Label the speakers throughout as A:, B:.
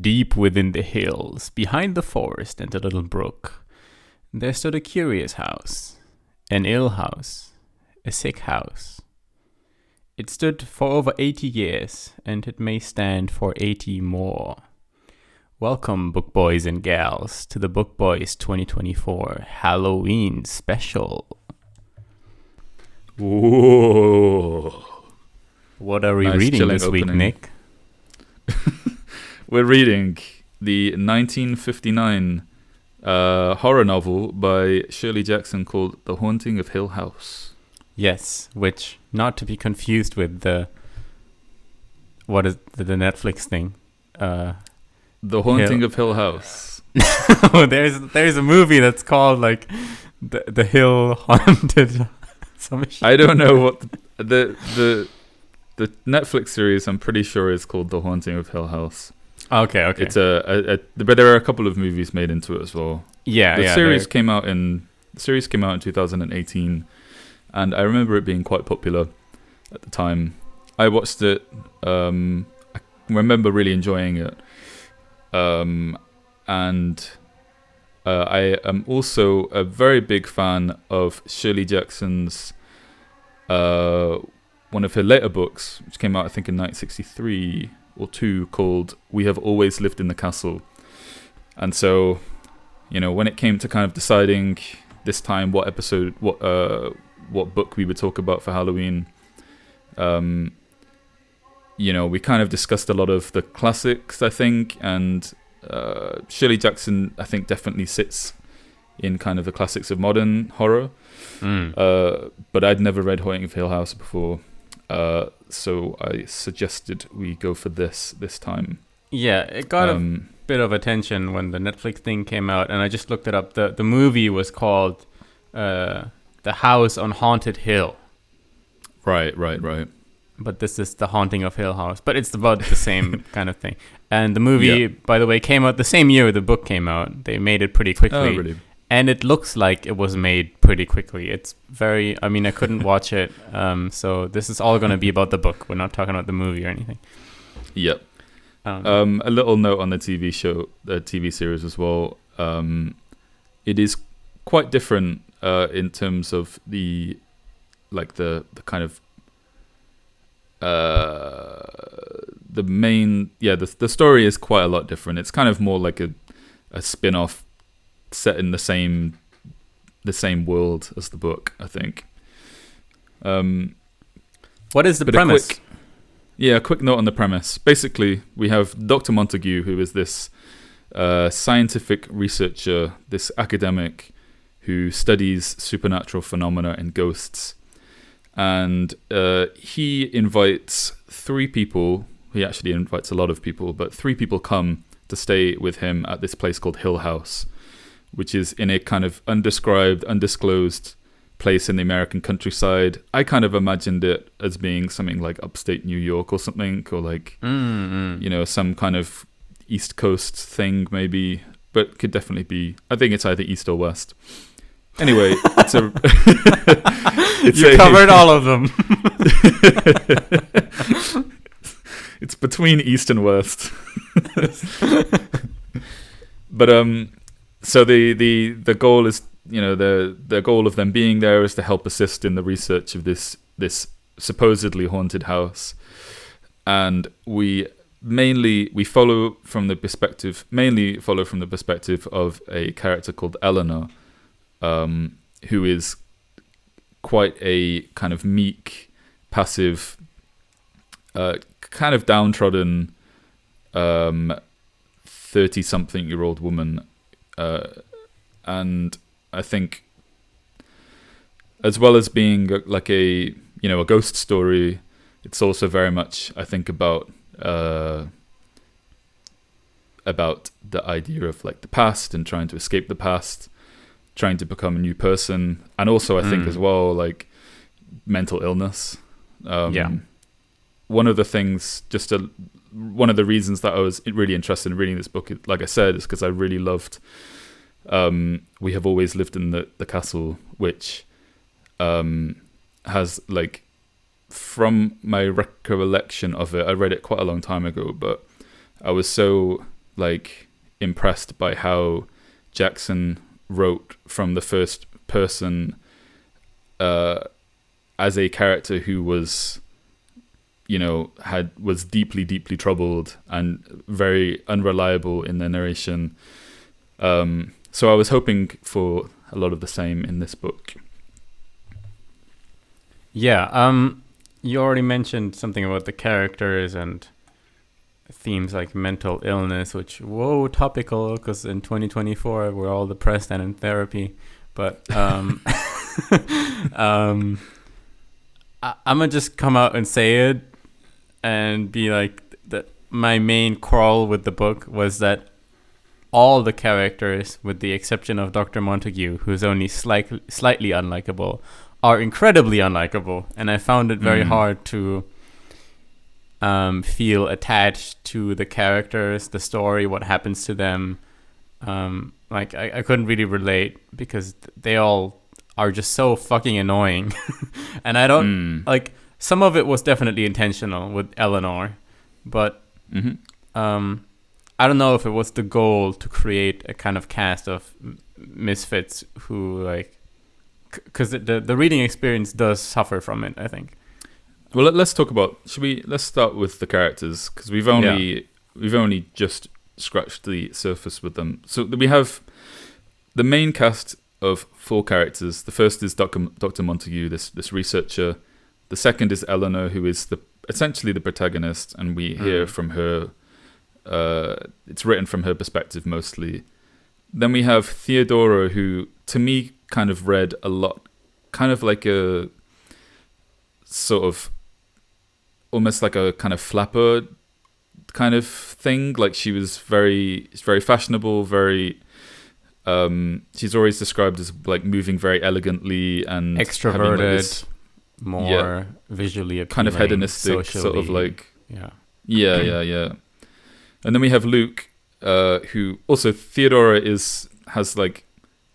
A: Deep within the hills, behind the forest and the little brook, there stood a curious house, an ill house, a sick house. It stood for over 80 years, and it may stand for 80 more. Welcome, book boys and gals, to the Book Boys 2024 Halloween special.
B: Whoa.
A: What are we
B: Nice
A: reading
B: chilling
A: this week,
B: opening.
A: Nick?
B: We're reading the 1959 horror novel by Shirley Jackson called The Haunting of Hill House.
A: Yes, which, not to be confused with the Netflix thing?
B: The Haunting of Hill House.
A: Oh, there's a movie that's called like the Hill Haunted. Some shit.
B: I don't know what the Netflix series, I'm pretty sure, is called The Haunting of Hill House.
A: Okay.
B: It's but there are a couple of movies made into it as well. The series came out in 2018, and I remember it being quite popular at the time. I watched it. I remember really enjoying it. And I am also a very big fan of Shirley Jackson's one of her later books, which came out I think in 1963 or 2, called We Have Always Lived in the Castle. And so, when it came to kind of deciding this time what book we would talk about for Halloween, we kind of discussed a lot of the classics, I think, and Shirley Jackson, I think, definitely sits in kind of the classics of modern horror. But I'd never read Haunting of Hill House before, so I suggested we go for this time. Yeah,
A: it got a bit of attention when the Netflix thing came out, and I just looked it up. The movie was called The House on Haunted Hill.
B: Right.
A: But this is The Haunting of Hill House. But it's about the same kind of thing. And the movie, by the way, came out the same year the book came out. They made it pretty quickly.
B: Oh, really?
A: And it looks like it was made pretty quickly. It's I couldn't watch it. So this is all going to be about the book. We're not talking about the movie or anything.
B: Yep. A little note on the TV series as well. It is quite different in terms of the kind of the main, the story is quite a lot different. It's kind of more like a spin-off set in the same world as the book, I think.
A: What is the premise?
B: A quick note on the premise. Basically, we have Dr. Montague, who is this scientific researcher, this academic who studies supernatural phenomena and ghosts. And he invites 3 people. He actually invites a lot of people, but 3 people come to stay with him at this place called Hill House, which is in a kind of undisclosed place in the American countryside. I kind of imagined it as being something like upstate New York or something, or like some kind of East Coast thing maybe, but could definitely be. I think it's either East or West. Anyway,
A: you covered all of them.
B: It's between East and West. But so the goal is, the goal of them being there is to help assist in the research of this supposedly haunted house, and we follow from the perspective of a character called Eleanor, who is quite a kind of meek, passive, kind of downtrodden 30-something-year-old woman, and I think, as well as being like a ghost story, it's also very much, I think, about the idea of like the past and trying to escape the past, trying to become a new person, and also I think as well like mental illness. One of the things, one of the reasons that I was really interested in reading this book, like I said, is because I really loved We Have Always Lived in the Castle, which has, like, from my recollection of it, I read it quite a long time ago, but I was so like impressed by how Jackson wrote from the first person as a character who was, was deeply, deeply troubled and very unreliable in their narration. So I was hoping for a lot of the same in this book.
A: Yeah, you already mentioned something about the characters and themes like mental illness, which, whoa, topical, because in 2024 we're all depressed and in therapy. But I'm gonna just come out and say it and be like that. My main quarrel with the book was that all the characters, with the exception of Dr. Montague, who's only slightly unlikable, are incredibly unlikable, and I found it very hard to feel attached to the characters, the story, what happens to them. I couldn't really relate because they all are just so fucking annoying. And I don't some of it was definitely intentional with Eleanor, but I don't know if it was the goal to create a kind of cast of misfits who because the reading experience does suffer from it, I think.
B: Well, let's talk about. Let's start with the characters, because we've only just scratched the surface with them. So we have the main cast of 4 characters. The first is Dr. Montague, this researcher. The second is Eleanor, who is essentially the protagonist, and we hear from her. It's written from her perspective mostly. Then we have Theodora, who to me kind of read a lot, kind of like a sort of almost like a kind of flapper kind of thing. Like she was very fashionable, very she's always described as like moving very elegantly and
A: extroverted, more visually appealing,
B: kind of hedonistic,
A: socially,
B: sort of like
A: yeah.
B: And then we have Luke, who also Theodora has like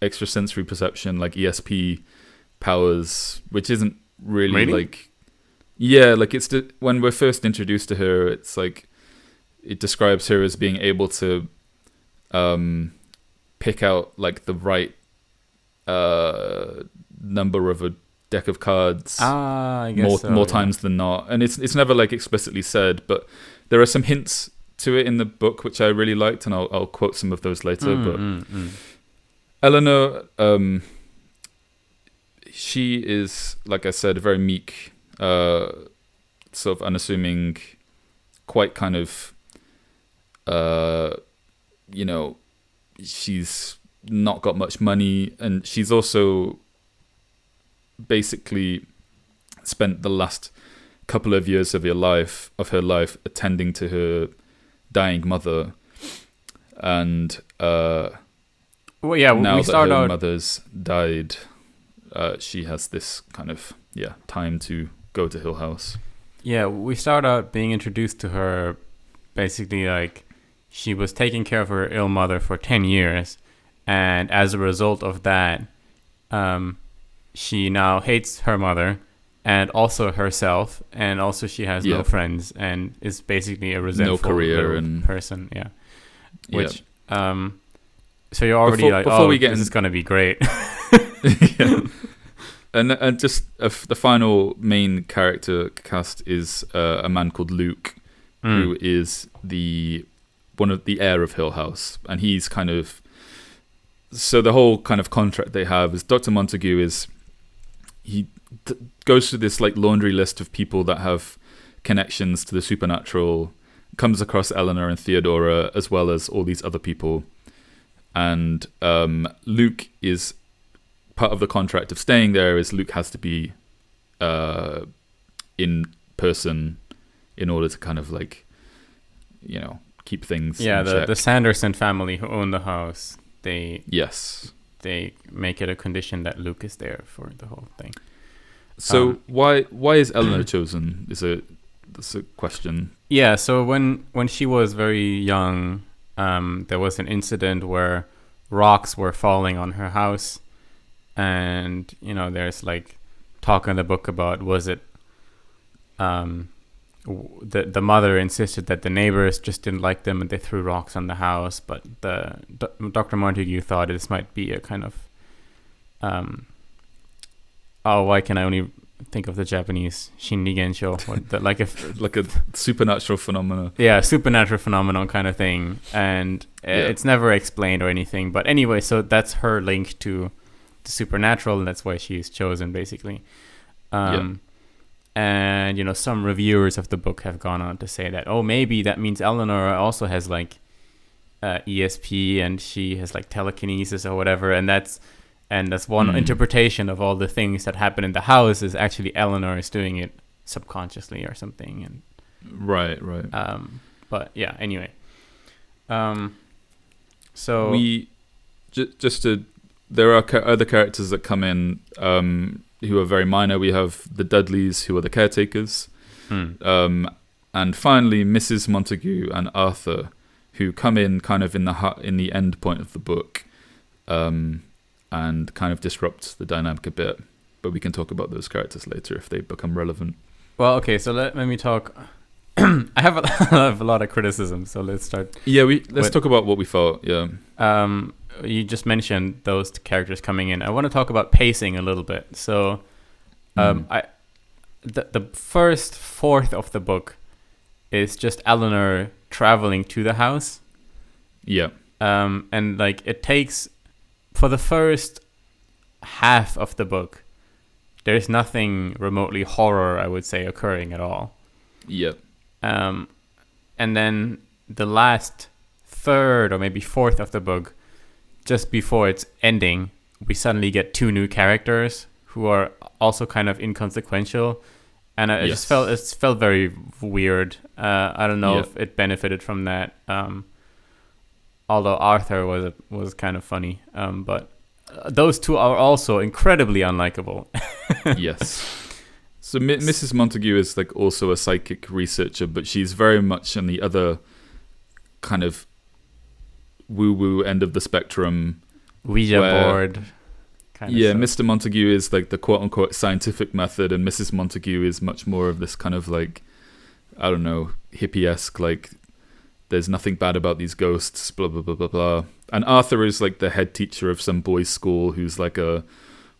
B: extrasensory perception, like ESP powers, which isn't really like, like it's when we're first introduced to her, it's like it describes her as being able to pick out like the right number of a deck of cards
A: I guess
B: more times than not, and it's never like explicitly said, but there are some hints to it in the book which I really liked, and I'll quote some of those later. Eleanor, she is, like I said, very meek, sort of unassuming, quite kind of, she's not got much money, and she's also basically spent the last couple of years of her life attending to her dying mother, and now that her mother's died, she has this kind of time to go to Hill House.
A: We start out being introduced to her basically like she was taking care of her ill mother for 10 years, and as a result of that, she now hates her mother and also herself, and also she has no friends and is basically a resentful person. Which so you're already this is gonna be great.
B: And just the final main character cast is a man called Luke, who is one of the heir of Hill House, and he's kind of, so the whole kind of contract they have is Dr. Montague goes through this like laundry list of people that have connections to the supernatural, comes across Eleanor and Theodora as well as all these other people, and Luke is part of the contract of staying there is Luke has to be in person in order to kind of like keep things in check.
A: The Sanderson family who own the house, they make it a condition that Luke is there for the whole thing.
B: So why is Eleanor chosen? That's a question.
A: Yeah, so when she was very young, there was an incident where rocks were falling on her house, and there's like talk in the book about was it the mother insisted that the neighbors just didn't like them and they threw rocks on the house. But Dr. Montague thought this might be a kind of why can I only think of the Japanese Shinrigensho, like
B: like a supernatural phenomenon.
A: Yeah, supernatural phenomenon kind of thing, and it's never explained or anything. But anyway, so that's her link to the supernatural, and that's why she's chosen, basically. And some reviewers of the book have gone on to say that maybe that means Eleanor also has like ESP and she has like telekinesis or whatever, and that's one interpretation of all the things that happen in the house is actually Eleanor is doing it subconsciously or something. And
B: right.
A: But yeah, anyway. So
B: we there are other characters that come in who are very minor. We have the Dudleys, who are the caretakers, and finally Mrs. Montague and Arthur, who come in kind of in the end point of the book. And kind of disrupt the dynamic a bit. But we can talk about those characters later if they become relevant.
A: Well, okay, so let me talk. I have a lot of criticism, so let's start.
B: Yeah, let's talk about what we thought, yeah.
A: You just mentioned those characters coming in. I want to talk about pacing a little bit. So the first fourth of the book is just Eleanor traveling to the house.
B: Yeah.
A: And like it takes... For the first half of the book, there's nothing remotely horror, I would say, occurring at all.
B: Yep.
A: And then the last third or maybe fourth of the book, just before it's ending, we suddenly get two new characters who are also kind of inconsequential. And it felt very weird. I don't know if it benefited from that. Although Arthur was kind of funny, but those two are also incredibly unlikable.
B: Yes. So Mrs. Montague is like also a psychic researcher, but she's very much on the other kind of woo-woo end of the spectrum.
A: Ouija board. Kind of stuff.
B: Mr. Montague is like the quote-unquote scientific method, and Mrs. Montague is much more of this kind of like, I don't know, hippie-esque, like, there's nothing bad about these ghosts, blah, blah, blah, blah, blah. And Arthur is like the head teacher of some boys' school who's like a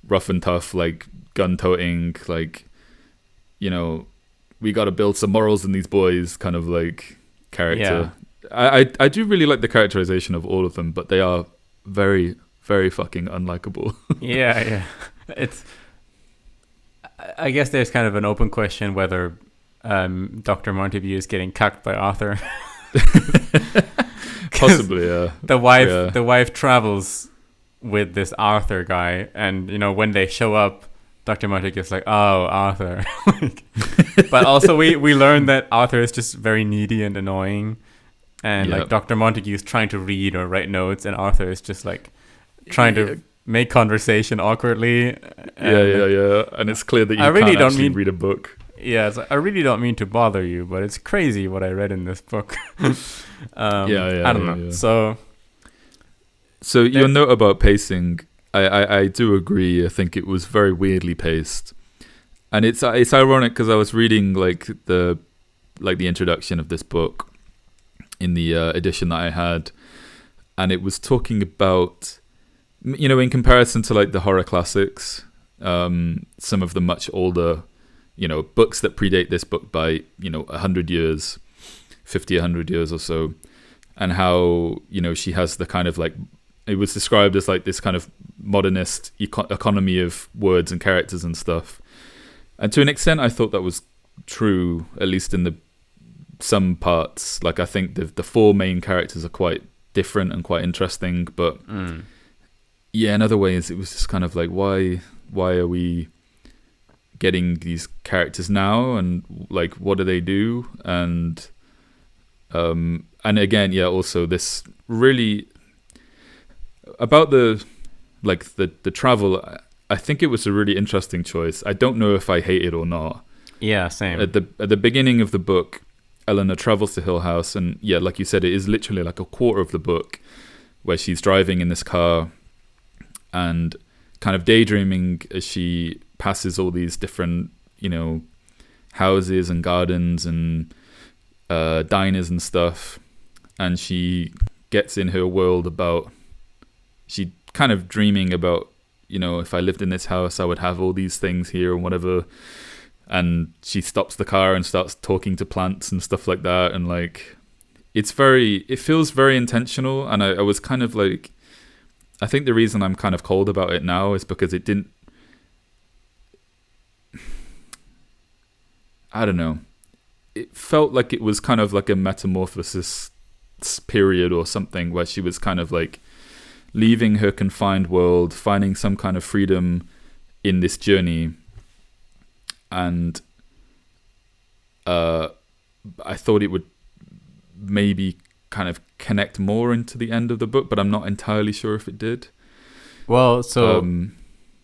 B: rough and tough, like gun-toting, like, we got to build some morals in these boys kind of like character. Yeah. I do really like the characterization of all of them, but they are very, very fucking unlikable.
A: Yeah. I guess there's kind of an open question whether Dr. Montague is getting cucked by Arthur.
B: Possibly, yeah.
A: The wife travels with this Arthur guy, and when they show up, Dr. Montague is like, "Oh, Arthur." But also we learn that Arthur is just very needy and annoying, and like Dr. Montague is trying to read or write notes, and Arthur is just like trying to make conversation awkwardly.
B: Yeah. And it's clear that you can't actually read a book.
A: Yeah, I really don't mean to bother you, but it's crazy what I read in this book. I don't know. Yeah.
B: So your note about pacing, I do agree. I think it was very weirdly paced, and it's ironic because I was reading like the introduction of this book in the edition that I had, and it was talking about, in comparison to like the horror classics, some of the much older, books that predate this book by, 100 years, 100 years or so, and how, she has the kind of like, it was described as like this kind of modernist economy of words and characters and stuff. And to an extent, I thought that was true, at least in some parts. Like, I think the four main characters are quite different and quite interesting, but in other ways, it was just kind of like, why are we getting these characters now, and like what do they do? And again, also this really about the travel. I think it was a really interesting choice. I don't know if I hate it or not.
A: Yeah, same.
B: At the beginning of the book, Eleanor travels to Hill House, and like you said, it is literally like a quarter of the book where she's driving in this car and kind of daydreaming as she passes all these different, houses and gardens and diners and stuff, and she gets in her world about, she kind of dreaming about, if I lived in this house I would have all these things here and whatever, and she stops the car and starts talking to plants and stuff like that, and like it feels very intentional. And I was kind of like, I think the reason I'm kind of cold about it now is because it didn't, I don't know, it felt like it was kind of like a metamorphosis period or something, where she was kind of like leaving her confined world, finding some kind of freedom in this journey. And I thought it would maybe kind of connect more into the end of the book, but I'm not entirely sure if it did.
A: Well, so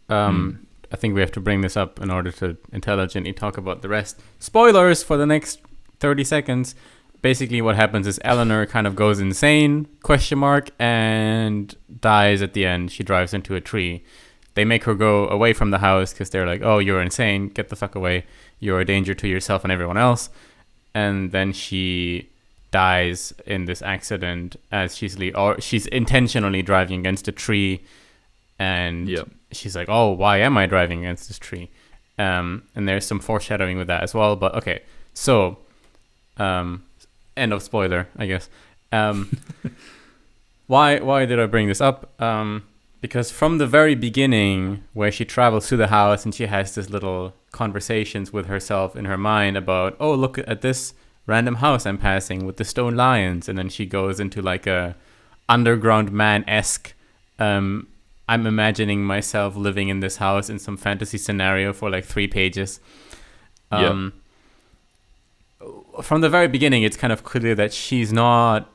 A: I think we have to bring this up in order to intelligently talk about the rest. Spoilers for the next 30 seconds. Basically what happens is Eleanor kind of goes insane, and dies at the end. She drives into a tree. They make her go away from the house because they're like, oh, you're insane. Get the fuck away. You're a danger to yourself and everyone else. And then she dies in this accident as she's intentionally driving against a tree. And she's like, oh, why am I driving against this tree? And there's some foreshadowing with that as well. But okay, so end of spoiler, I guess. Why did I bring this up? Because from the very beginning, where she travels to the house and she has this little conversations with herself in her mind about, oh, look at this random house I'm passing with the stone lions, and then she goes into like a underground man-esque, I'm imagining myself living in this house in some fantasy scenario for like 3 pages. From the very beginning, it's kind of clear that she's not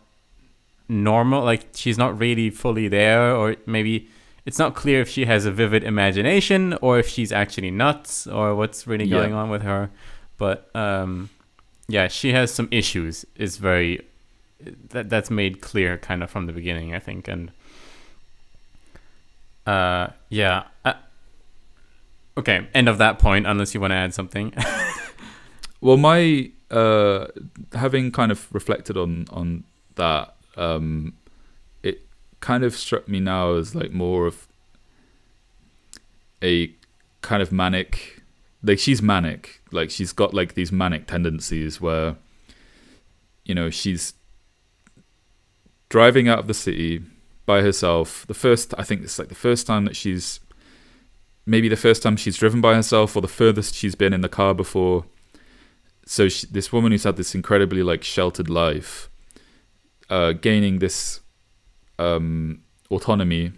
A: normal, like she's not really fully there, or maybe it's not clear if she has a vivid imagination or if she's actually nuts or what's really going on with her. But she has some issues. It's very that's made clear kind of from the beginning, I think. And okay, end of that point, unless you want to add something.
B: Well, my having kind of reflected on that, it kind of struck me now as like more of a kind of manic, like she's manic, like she's got like these manic tendencies where, she's driving out of the city by herself. I think it's like the first time that she's driven by herself, or the furthest she's been in the car before. So this woman who's had this incredibly like sheltered life, gaining this autonomy,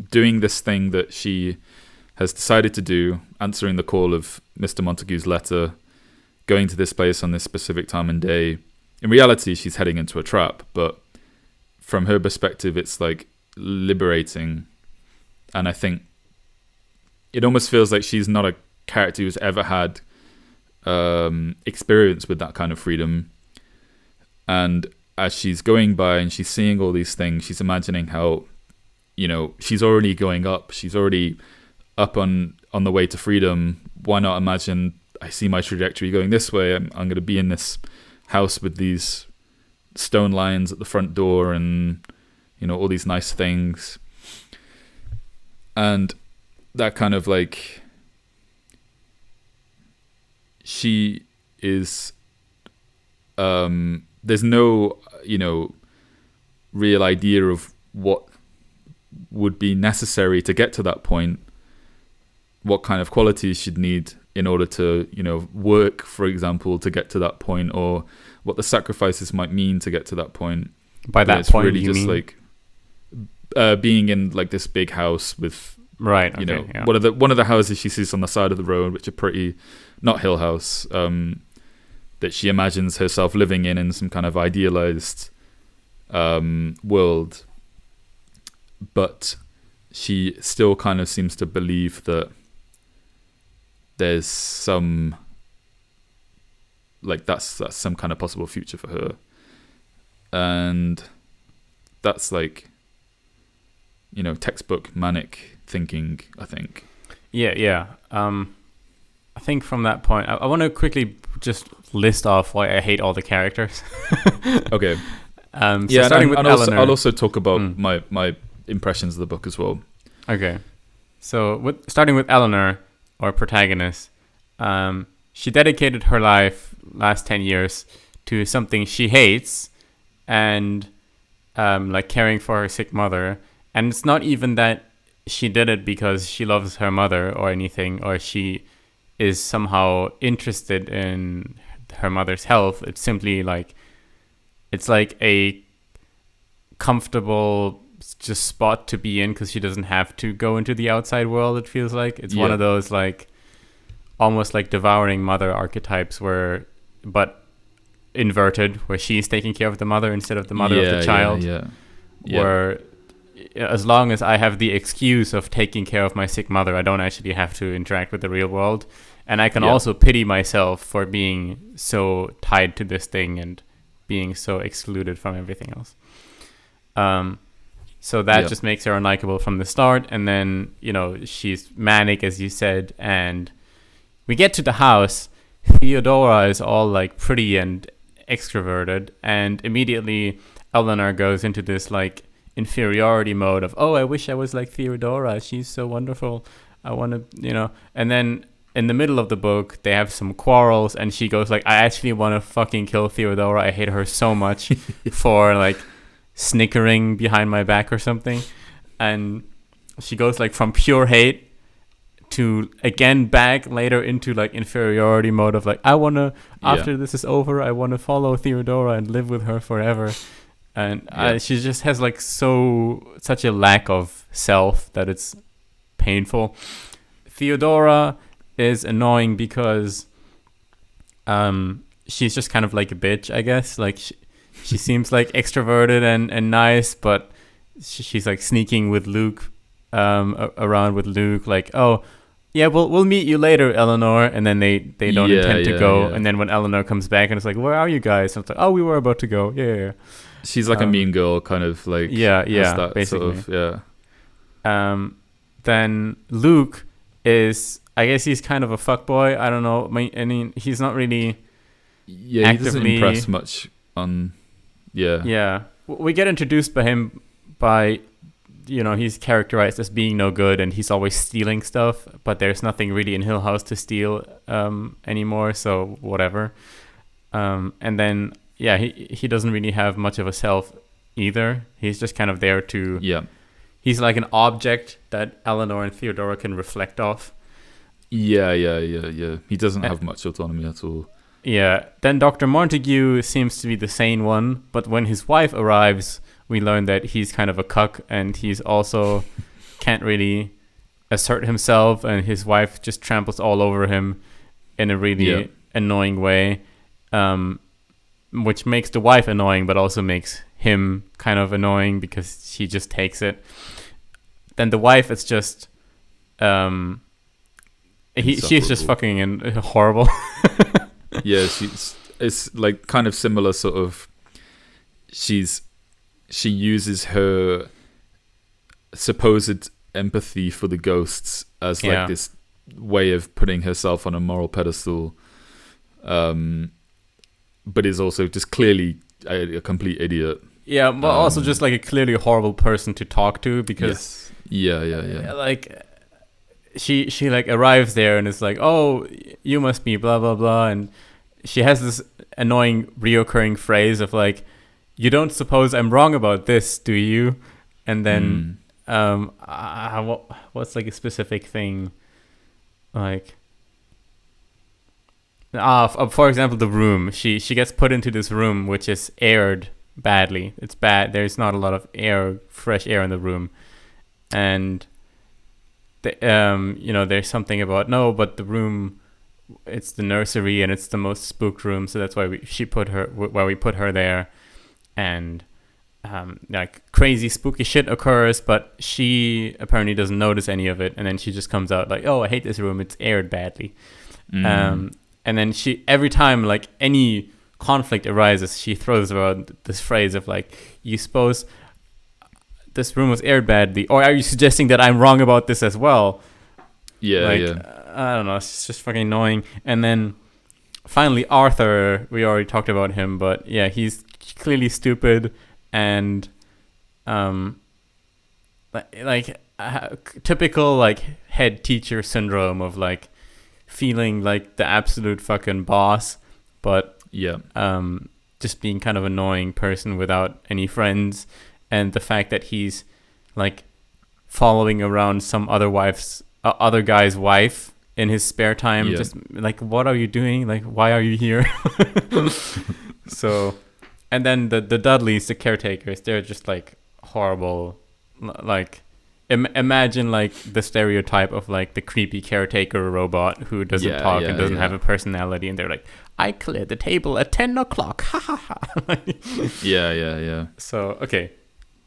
B: doing this thing that she has decided to do, answering the call of Mr. Montague's letter, going to this place on this specific time and day. In reality, she's heading into a trap, but from her perspective, it's like liberating. And I think it almost feels like she's not a character who's ever had experience with that kind of freedom. And as she's going by and she's seeing all these things, she's imagining how, she's already going up. She's already up on the way to freedom. Why not imagine I see my trajectory going this way? I'm going to be in this house with these stone lions at the front door and, all these nice things. And that kind of like, she is, there's no, real idea of what would be necessary to get to that point, what kind of qualities she'd need in order to, work, for example, to get to that point, or what the sacrifices might mean to get to that point.
A: By that point,
B: really
A: you
B: just
A: mean?
B: Like being in like this big house with,
A: right, okay,
B: one of the houses she sees on the side of the road, which are pretty, not Hill House, that she imagines herself living in some kind of idealized world. But she still kind of seems to believe that there's some, like that's some kind of possible future for her. And that's like, textbook manic thinking, I think.
A: Yeah. I think from that point, I want to quickly just list off why I hate all the characters.
B: Okay.
A: So starting with Eleanor.
B: I'll also talk about my impressions of the book as well.
A: Okay. So starting with Eleanor, our protagonist, she dedicated her life last 10 years to something she hates and like caring for her sick mother. And it's not even that she did it because she loves her mother or anything, or she is somehow interested in her mother's health. It's simply like, it's like a comfortable just spot to be in because she doesn't have to go into the outside world. It feels like it's one of those like almost like devouring mother archetypes but inverted, where she's taking care of the mother instead of the mother of the child. Where as long as I have the excuse of taking care of my sick mother, I don't actually have to interact with the real world. And I can also pity myself for being so tied to this thing and being so excluded from everything else. So that just makes her unlikable from the start. And then, she's manic, as you said. And we get to the house. Theodora is all like pretty and extroverted. And immediately Eleanor goes into this like inferiority mode of, oh, I wish I was like Theodora. She's so wonderful. I want to, and then in the middle of the book, they have some quarrels and she goes like, I actually want to fucking kill Theodora. I hate her so much for like snickering behind my back or something. And she goes like from pure hate to again back later into like inferiority mode of like, I want to, after this is over, I want to follow Theodora and live with her forever. And she just has like such a lack of self that it's painful. Theodora is annoying because she's just kind of like a bitch, I guess. Like she seems like extroverted and nice, but she's like sneaking with Luke, around with Luke, like, oh yeah, we'll meet you later, Eleanor, and then they don't intend to go, and then when Eleanor comes back and it's like, where are you guys? And it's like, oh, we were about to go. Yeah.
B: She's like a mean girl, kind of like
A: basically.
B: Sort of,
A: then Luke is, I guess he's kind of a fuckboy. I don't know. I mean, he's not really.
B: Yeah, he doesn't impress much on. Yeah.
A: Yeah, we get introduced by him by, he's characterized as being no good and he's always stealing stuff, but there's nothing really in Hill House to steal anymore. So whatever. And then. Yeah, he doesn't really have much of a self either. He's just kind of there to...
B: Yeah.
A: He's like an object that Eleanor and Theodora can reflect off.
B: Yeah. He doesn't have much autonomy at all.
A: Yeah. Then Dr. Montague seems to be the sane one, but when his wife arrives, we learn that he's kind of a cuck and he's also can't really assert himself, and his wife just tramples all over him in a really annoying way. Which makes the wife annoying, but also makes him kind of annoying because she just takes it. Then the wife is just, she's just fucking horrible.
B: Yeah, it's like kind of similar sort of. She uses her supposed empathy for the ghosts as like this way of putting herself on a moral pedestal. But is also just clearly a complete idiot.
A: Yeah, but also just like a clearly horrible person to talk to because...
B: Yeah.
A: Like, she like arrives there and it's like, oh, you must be blah, blah, blah. And she has this annoying reoccurring phrase of like, you don't suppose I'm wrong about this, do you? And then, what's like a specific thing? Like... for example, the room. She gets put into this room which is aired badly. It's bad. There's not a lot of fresh air in the room, and there's something about but the room, it's the nursery and it's the most spooked room, so that's why we put her there, and like crazy spooky shit occurs, but she apparently doesn't notice any of it, and then she just comes out like, oh, I hate this room. It's aired badly. And then every time like any conflict arises, she throws around this phrase of like, you suppose this room was aired badly, or are you suggesting that I'm wrong about this as well? I don't know. It's just fucking annoying. And then finally, Arthur. We already talked about him, but yeah, he's clearly stupid and typical like head teacher syndrome of like feeling like the absolute fucking boss, but just being kind of annoying person without any friends, and the fact that he's like following around some other guy's wife in his spare time. Just like, what are you doing? Like, why are you here? So, and then the Dudleys, the caretakers, they're just like horrible. Like, imagine like the stereotype of like the creepy caretaker robot who doesn't talk and doesn't have a personality, and they're like, I cleared the table at 10 o'clock. Ha ha ha.
B: Yeah.
A: So, okay.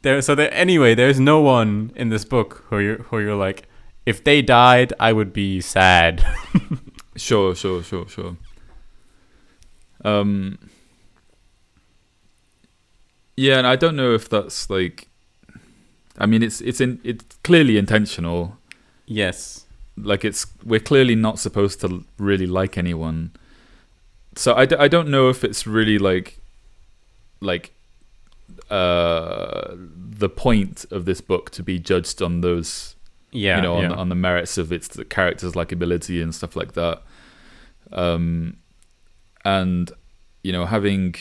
A: Anyway, there's no one in this book who you're like, if they died, I would be sad.
B: Sure. Yeah, and I don't know if that's like, I mean, it's clearly intentional.
A: Yes.
B: Like we're clearly not supposed to really like anyone. So I don't know if it's really like the point of this book to be judged on those, on the merits of its characters' likability and stuff like that. And having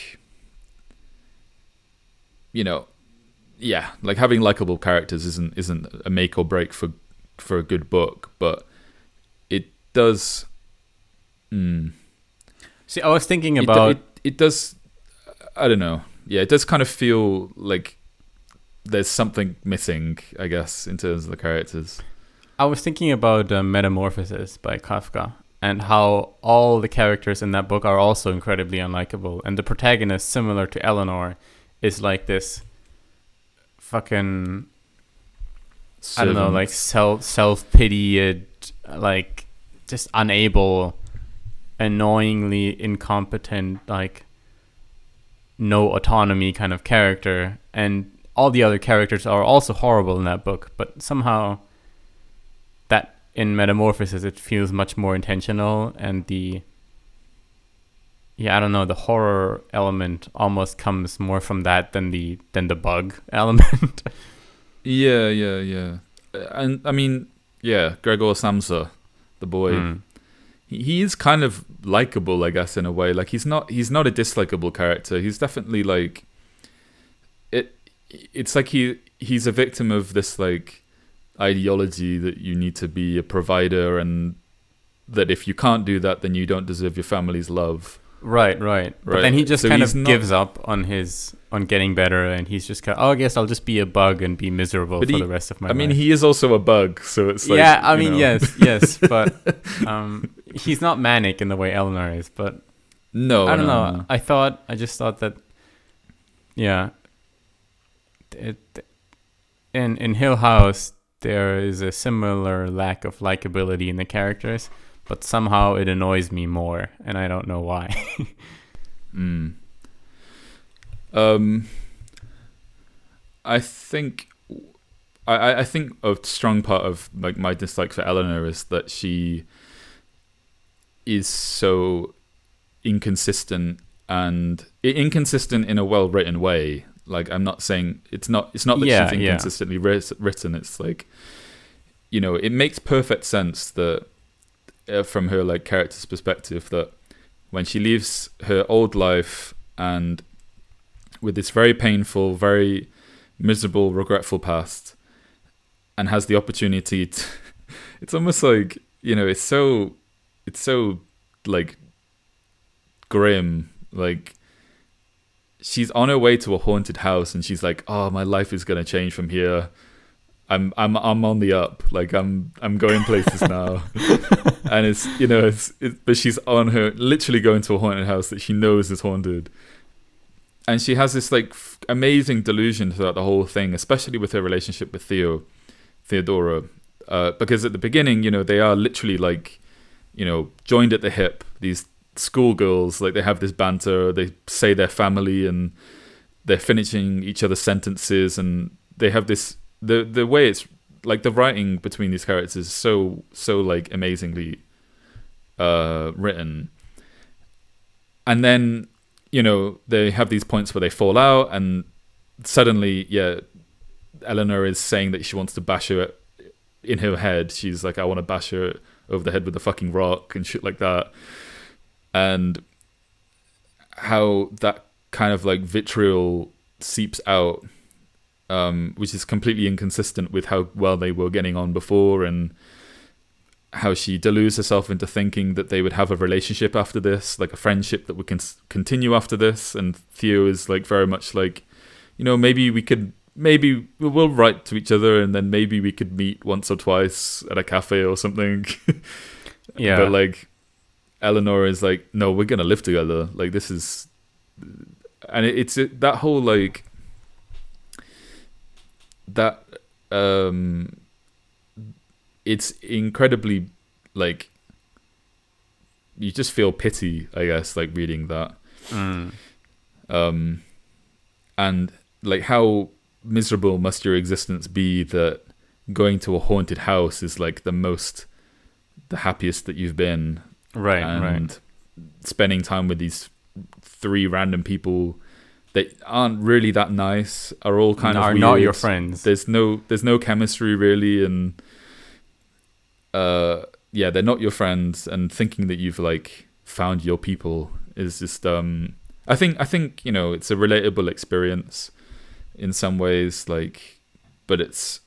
B: having likable characters isn't a make or break for a good book, but it does.
A: See, I was thinking about
B: it does. I don't know. Yeah, it does kind of feel like there's something missing, I guess, in terms of the characters.
A: I was thinking about Metamorphosis by Kafka, and how all the characters in that book are also incredibly unlikable, and the protagonist, similar to Eleanor, is like this fucking servant. I don't know, like self-pity, like just unable, annoyingly incompetent, like no autonomy kind of character. And all the other characters are also horrible in that book, but somehow that in Metamorphosis it feels much more intentional, and the horror element almost comes more from that than the bug element.
B: Yeah. And I mean, Gregor Samsa, the boy, he is kind of likable, I guess, in a way. Like he's not a dislikable character. He's definitely like it's like he's a victim of this like ideology that you need to be a provider, and that if you can't do that, then you don't deserve your family's love. Right.
A: But then he just kind of gives up on getting better, and he's just kind of, I guess I'll just be a bug and be miserable for the rest of my life.
B: I mean, he is also a bug, so it's like...
A: Yeah, I mean, yes, but he's not manic in the way Eleanor is, but...
B: No,
A: I don't know. No. I just thought that, in Hill House, there is a similar lack of likability in the characters, but somehow it annoys me more, and I don't know why.
B: I think I think a strong part of like my dislike for Eleanor is that she is so inconsistent, and inconsistent in a well-written way. Like, I'm not saying it's not that she's inconsistently written. It's like, it makes perfect sense that from her like character's perspective, that when she leaves her old life and with this very painful, very miserable, regretful past, and has the opportunity to, it's almost like, it's so like grim. Like, she's on her way to a haunted house, and she's like, "Oh, my life is gonna change from here. I'm on the up. Like, I'm going places now." And it's but she's on her literally going to a haunted house that she knows is haunted, and she has this like amazing delusion throughout the whole thing, especially with her relationship with Theodora, because at the beginning, they are literally like, joined at the hip. These schoolgirls, like, they have this banter, they say they're family, and they're finishing each other's sentences, and they have this the way it's like the writing between these characters is so like amazingly written. And then, they have these points where they fall out, and suddenly, Eleanor is saying that she wants to bash her in her head. She's like, I want to bash her over the head with a fucking rock and shit like that. And how that kind of like vitriol seeps out, which is completely inconsistent with how well they were getting on before, and how she deludes herself into thinking that they would have a relationship after this, like a friendship that would continue after this. And Theo is like very much like, maybe we'll write to each other, and then maybe we could meet once or twice at a cafe or something.
A: Yeah.
B: But like Eleanor is like, no, we're gonna live together. Like this is, and it's that whole like that. It's incredibly like, you just feel pity, I guess, like reading that. And like, how miserable must your existence be that going to a haunted house is like the happiest that you've been,
A: right?
B: And spending time with these 3 random people that aren't really that nice, are all kind of weird.
A: Not your friends.
B: There's no chemistry really, and they're not your friends, and thinking that you've like found your people is just I think it's a relatable experience in some ways, like, but it's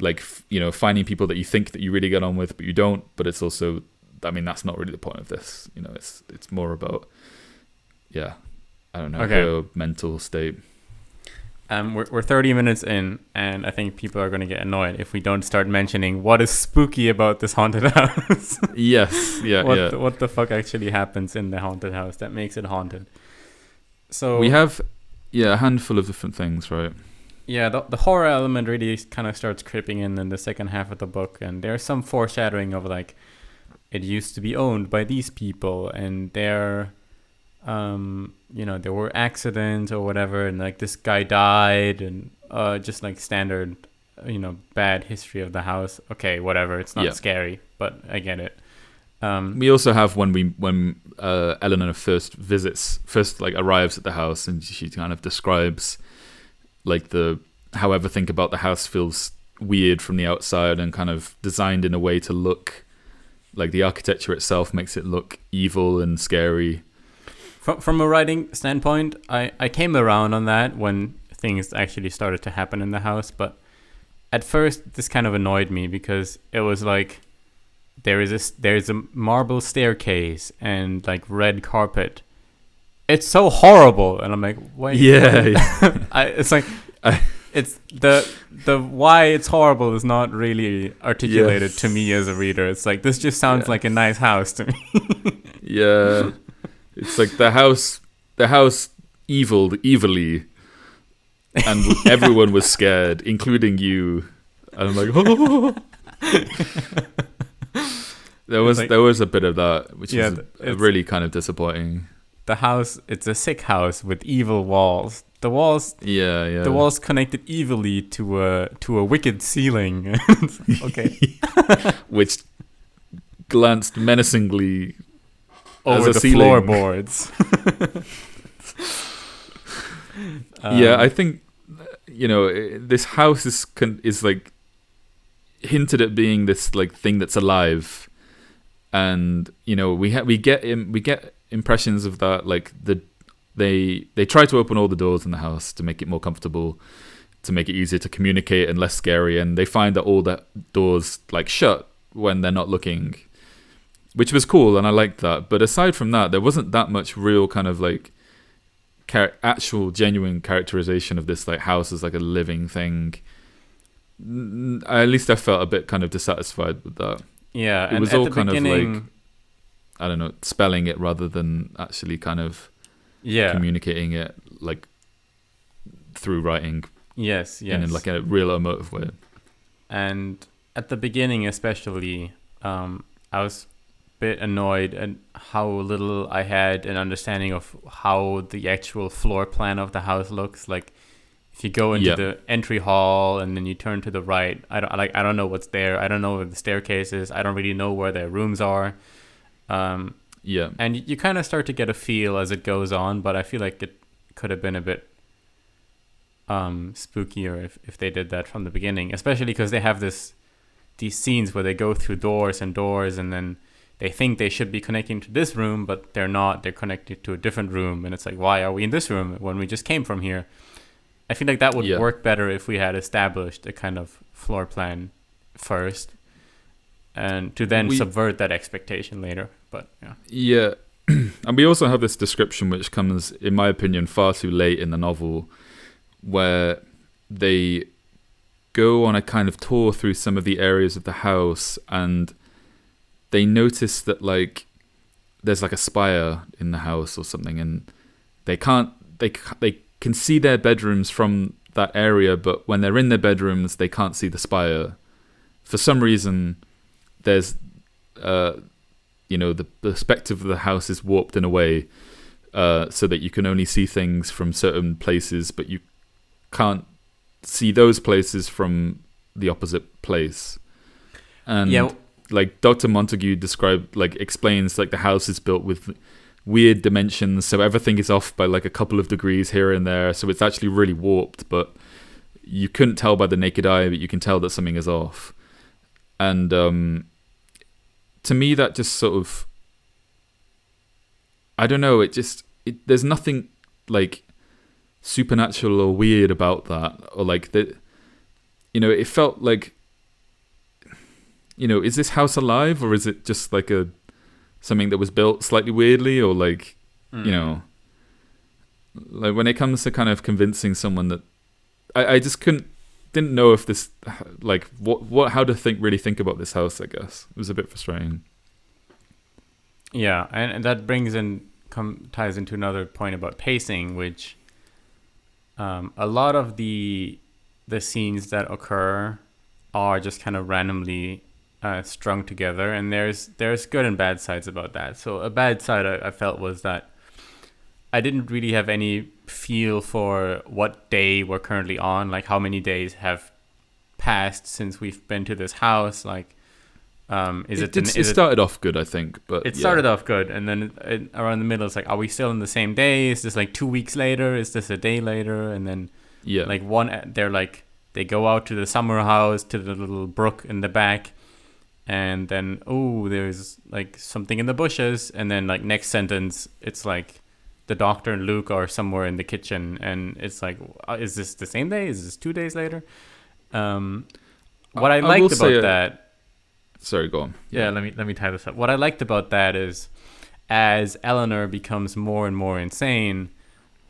B: like finding people that you think that you really get on with but you don't. But it's also, I mean, that's not really the point of this. It's more about I don't know, her mental state.
A: We're 30 minutes in, and I think people are going to get annoyed if we don't start mentioning what is spooky about this haunted house.
B: Yes,
A: What the fuck actually happens in the haunted house that makes it haunted? So
B: we have a handful of different things, right?
A: Yeah, the horror element really kind of starts creeping in the second half of the book, and there's some foreshadowing of like, it used to be owned by these people, and they're there were accidents or whatever, and like this guy died, and just like standard bad history of the house. Okay, whatever, it's not scary, but I get it.
B: We also have when Eleanor first arrives at the house, and she kind of describes like how everything about the house feels weird from the outside, and kind of designed in a way to look like the architecture itself makes it look evil and scary.
A: From a writing standpoint, I came around on that when things actually started to happen in the house, but at first this kind of annoyed me because it was like there's a marble staircase and like red carpet. It's so horrible, and I'm like, wait.
B: Yeah.
A: It's like it's the why it's horrible is not really articulated to me as a reader. It's like, this just sounds like a nice house to me.
B: Yeah. It's like the house evilly, and everyone was scared, including you. And I'm like, oh. There was a bit of that, which is really kind of disappointing.
A: The house, it's a sick house with evil walls. The walls, the walls connected evilly to a wicked ceiling. Okay,
B: which glanced menacingly
A: over the floorboards.
B: I think this house is like hinted at being this like thing that's alive, and we get impressions of that, like they try to open all the doors in the house to make it more comfortable, to make it easier to communicate and less scary, and they find that all the doors like shut when they're not looking, which was cool, and I liked that. But aside from that, there wasn't that much real kind of like actual genuine characterization of this like house as like a living thing. At least I felt a bit kind of dissatisfied with that.
A: Yeah,
B: it was all kind of like, I don't know, spelling it rather than actually kind of communicating it like through writing.
A: Yes.
B: In like a real emotive way.
A: And at the beginning especially, I was a bit annoyed at how little I had an understanding of how the actual floor plan of the house looks. Like, if you go into the entry hall and then you turn to the right, I don't know what's there. I don't know where the staircase is. I don't really know where their rooms are.
B: Yeah.
A: And you kind of start to get a feel as it goes on, but I feel like it could have been a bit spookier if they did that from the beginning, especially because they have these scenes where they go through doors and doors, and then they think they should be connecting to this room, but they're not. They're connected to a different room, and it's like, why are we in this room when we just came from here? I feel like that would work better if we had established a kind of floor plan first, and to then subvert that expectation later. But
B: yeah. And we also have this description which comes, in my opinion, far too late in the novel, where they go on a kind of tour through some of the areas of the house, and they notice that like there's like a spire in the house or something, and they can see their bedrooms from that area, but when they're in their bedrooms they can't see the spire. For some reason there's the perspective of the house is warped in a way so that you can only see things from certain places, but you can't see those places from the opposite place. And like Dr. Montague explains like the house is built with weird dimensions, so everything is off by like a couple of degrees here and there, so it's actually really warped, but you couldn't tell by the naked eye, but you can tell that something is off. And to me that just sort of, I don't know, there's nothing like supernatural or weird about that, or like that, it felt like, is this house alive, or is it just like something that was built slightly weirdly, or like, like when it comes to kind of convincing someone that I just didn't know if this, like how to really think about this house. I guess it was a bit frustrating.
A: Yeah, and that ties into another point about pacing, which a lot of the scenes that occur are just kind of randomly strung together, and there's good and bad sides about that. So a bad side I felt was that I didn't really have any feel for what day we're currently on, like how many days have passed since we've been to this house. Like,
B: it started off good, I think, but
A: it started off good, and then around the middle, it's like, are we still in the same day? Is this like 2 weeks later? Is this a day later? And then like they go out to the summer house, to the little brook in the back, and then there's like something in the bushes, and then like next sentence it's like the doctor and Luke are somewhere in the kitchen, and it's like, is this the same day? Is this 2 days later? What I liked about that.
B: Sorry, go on.
A: Yeah, let me tie this up. What I liked about that is, as Eleanor becomes more and more insane,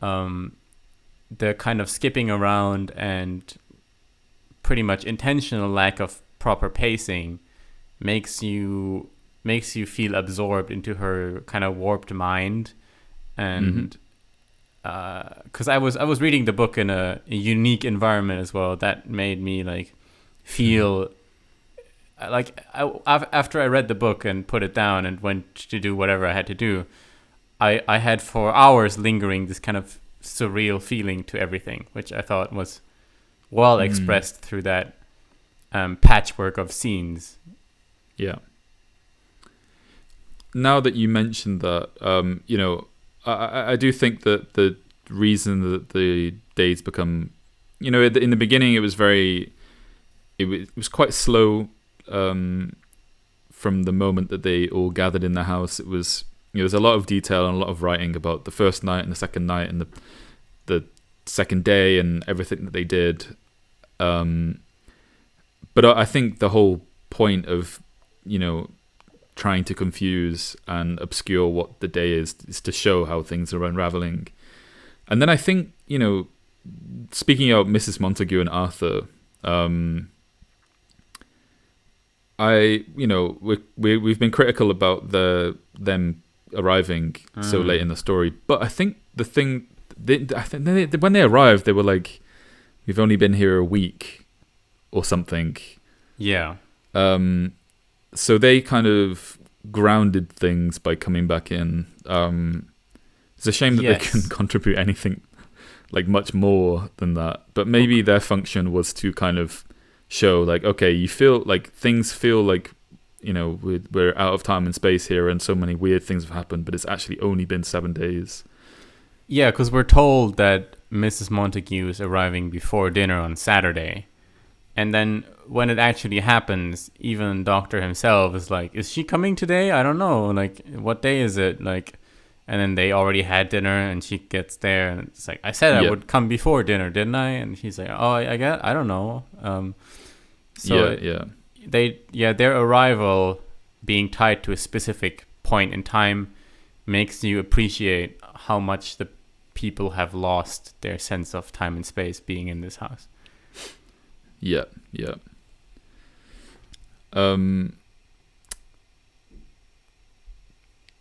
A: the kind of skipping around and pretty much intentional lack of proper pacing makes you feel absorbed into her kind of warped mind. And because I was reading the book in a unique environment as well, that made me like feel like after I read the book and put it down and went to do whatever I had to do, I had for hours lingering this kind of surreal feeling to everything, which I thought was well expressed through that patchwork of scenes.
B: Yeah. Now that you mentioned that, I do think that the reason that the days become, in the beginning it was quite slow. From the moment that they all gathered in the house, it was, there's a lot of detail and a lot of writing about the first night and the second night and the second day and everything that they did. But I think the whole point of, trying to confuse and obscure what the day is to show how things are unraveling. And then I think, speaking of Mrs. Montague and Arthur, we've been critical about them arriving so late in the story, but I think when they arrived, they were like, we've only been here a week or something.
A: Yeah.
B: So they kind of grounded things by coming back in. It's a shame that they couldn't contribute anything like much more than that, but maybe their function was to kind of show like, okay, you feel like things feel like we're out of time and space here, and so many weird things have happened, but it's actually only been 7 days.
A: Yeah, because we're told that Mrs. Montague is arriving before dinner on Saturday. And then when it actually happens, even Doctor himself is like, is she coming today? I don't know. Like, what day is it? Like, and then they already had dinner, and she gets there, and it's like, I said I would come before dinner, didn't I? And she's like, oh, I don't know. Their arrival being tied to a specific point in time makes you appreciate how much the people have lost their sense of time and space being in this house.
B: Yeah.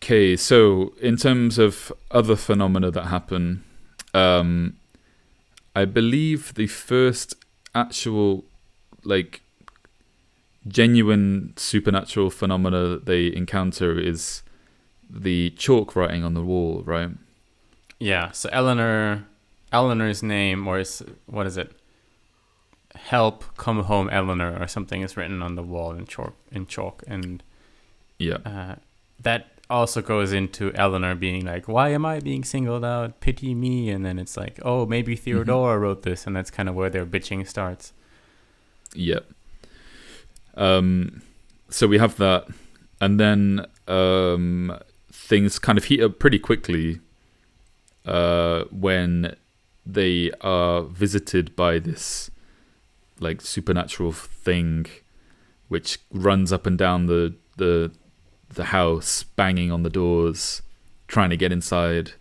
B: Okay, so in terms of other phenomena that happen, I believe the first actual, like, genuine supernatural phenomena that they encounter is the chalk writing on the wall, right?
A: Yeah, so Eleanor's name, or what is it? Help, come home, Eleanor, or something is written on the wall in chalk, and that also goes into Eleanor being like, why am I being singled out? Pity me. And then it's like, oh, maybe Theodora wrote this, and that's kind of where their bitching starts.
B: Yep. So we have that, and then things kind of heat up pretty quickly when they are visited by this, like, supernatural thing which runs up and down the house, banging on the doors, trying to get inside.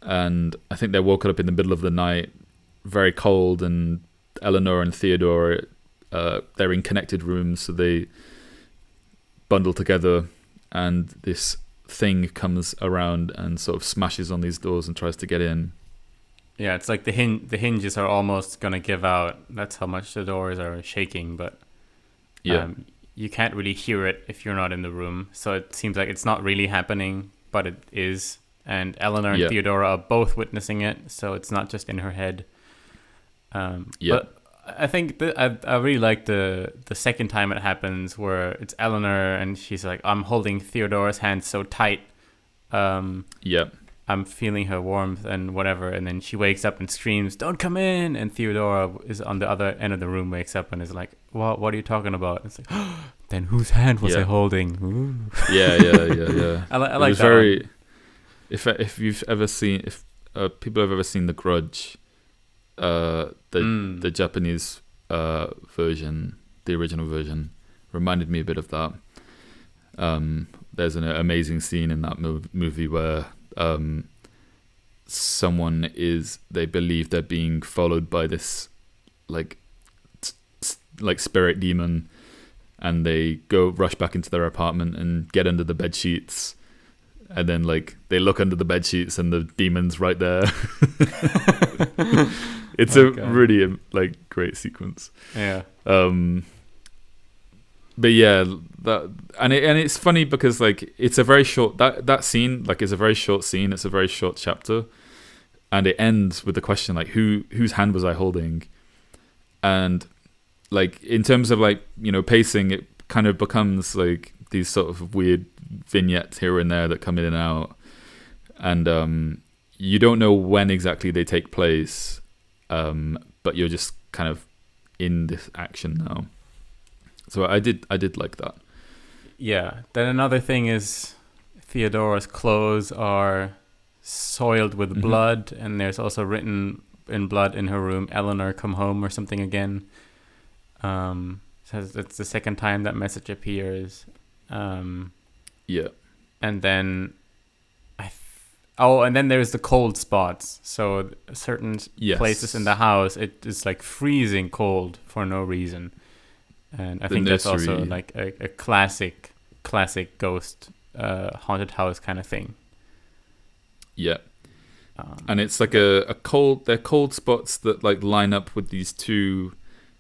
B: And I think they're woken up in the middle of the night, very cold, and Eleanor and Theodora, they're in connected rooms, so they bundle together, and this thing comes around and sort of smashes on these doors and tries to get in.
A: Yeah, it's like the hinges are almost gonna give out. That's how much the doors are shaking, but you can't really hear it if you're not in the room. So it seems like it's not really happening, but it is. And Eleanor and Theodora are both witnessing it, so it's not just in her head. But I think I really like the second time it happens, where it's Eleanor and she's like, I'm holding Theodora's hand so tight. I'm feeling her warmth and whatever. And then she wakes up and screams, don't come in. And Theodora is on the other end of the room, wakes up and is like, what are you talking about? And it's like, oh, then whose hand was I holding? Ooh.
B: Yeah.
A: I like that very one.
B: If you've ever seen, if people have ever seen The Grudge, the Japanese version, the original version, reminded me a bit of that. There's an amazing scene in that movie where someone they believe they're being followed by this like spirit demon, and they rush back into their apartment and get under the bed sheets, and then like they look under the bed sheets and the demon's right there. It's a really like great sequence.
A: Yeah.
B: But yeah, it's funny because like it's a very short that scene, like, is a very short scene. It's a very short chapter, and it ends with the question like, whose hand was I holding? And like in terms of like, you know, pacing, it kind of becomes like these sort of weird vignettes here and there that come in and out, and you don't know when exactly they take place, but you're just kind of in this action now. So I did like that.
A: Yeah. Then another thing is Theodora's clothes are soiled with blood, and there's also written in blood in her room, Eleanor, come home, or something again. So it's the second time that message appears. And then and then there's the cold spots. So certain places in the house, it is like freezing cold for no reason. And I think that's also like a classic ghost haunted house kind of thing. Yeah.
B: And it's like they're cold spots that like line up with these two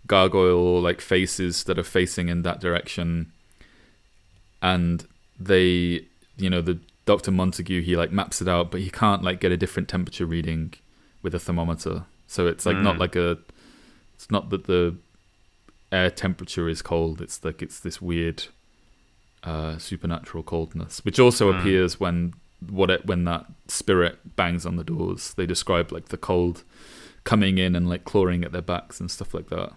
B: gargoyle like faces that are facing in that direction. And they, you know, the Dr. Montague, he like maps it out, but he can't like get a different temperature reading with a thermometer. So it's like it's not that the air temperature is cold. It's like it's this weird supernatural coldness, which also appears when that spirit bangs on the doors. They describe like the cold coming in and like clawing at their backs and stuff like that.